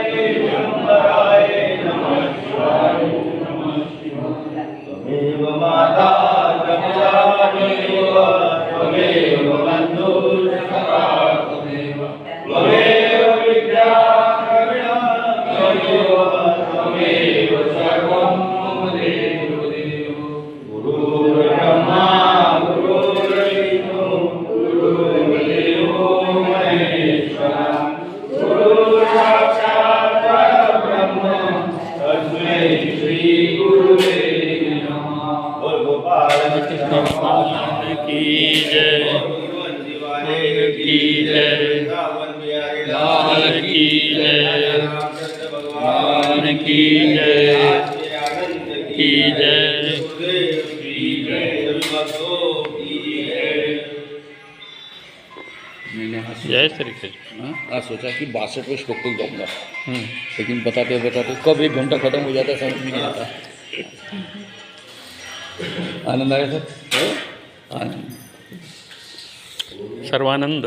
नमः शिवाय त्वमेव माता त्वमेव बन्धुर्सखा त्वमेव विद्या त्वमेव सर्वं मम देव गुरुर्ब्रह्मा गुरुर्विष्णु गुरुर्देवो महेश्वरः गुरुर्साक्षात् परब्रह्म तस्मै श्री गुरुवे नमः बोल गोपाल भगवान की जय की जय लाल की जय भगवान की जय की जय जय श्री कृष्ण। आज सोचा कि 62वें श्लोक तक जाऊंगा, लेकिन बताते बताते कब 1 घंटा खत्म हो जाता है समझ में नहीं आता। आनंद आया सर? आनंद। सर्वानंद।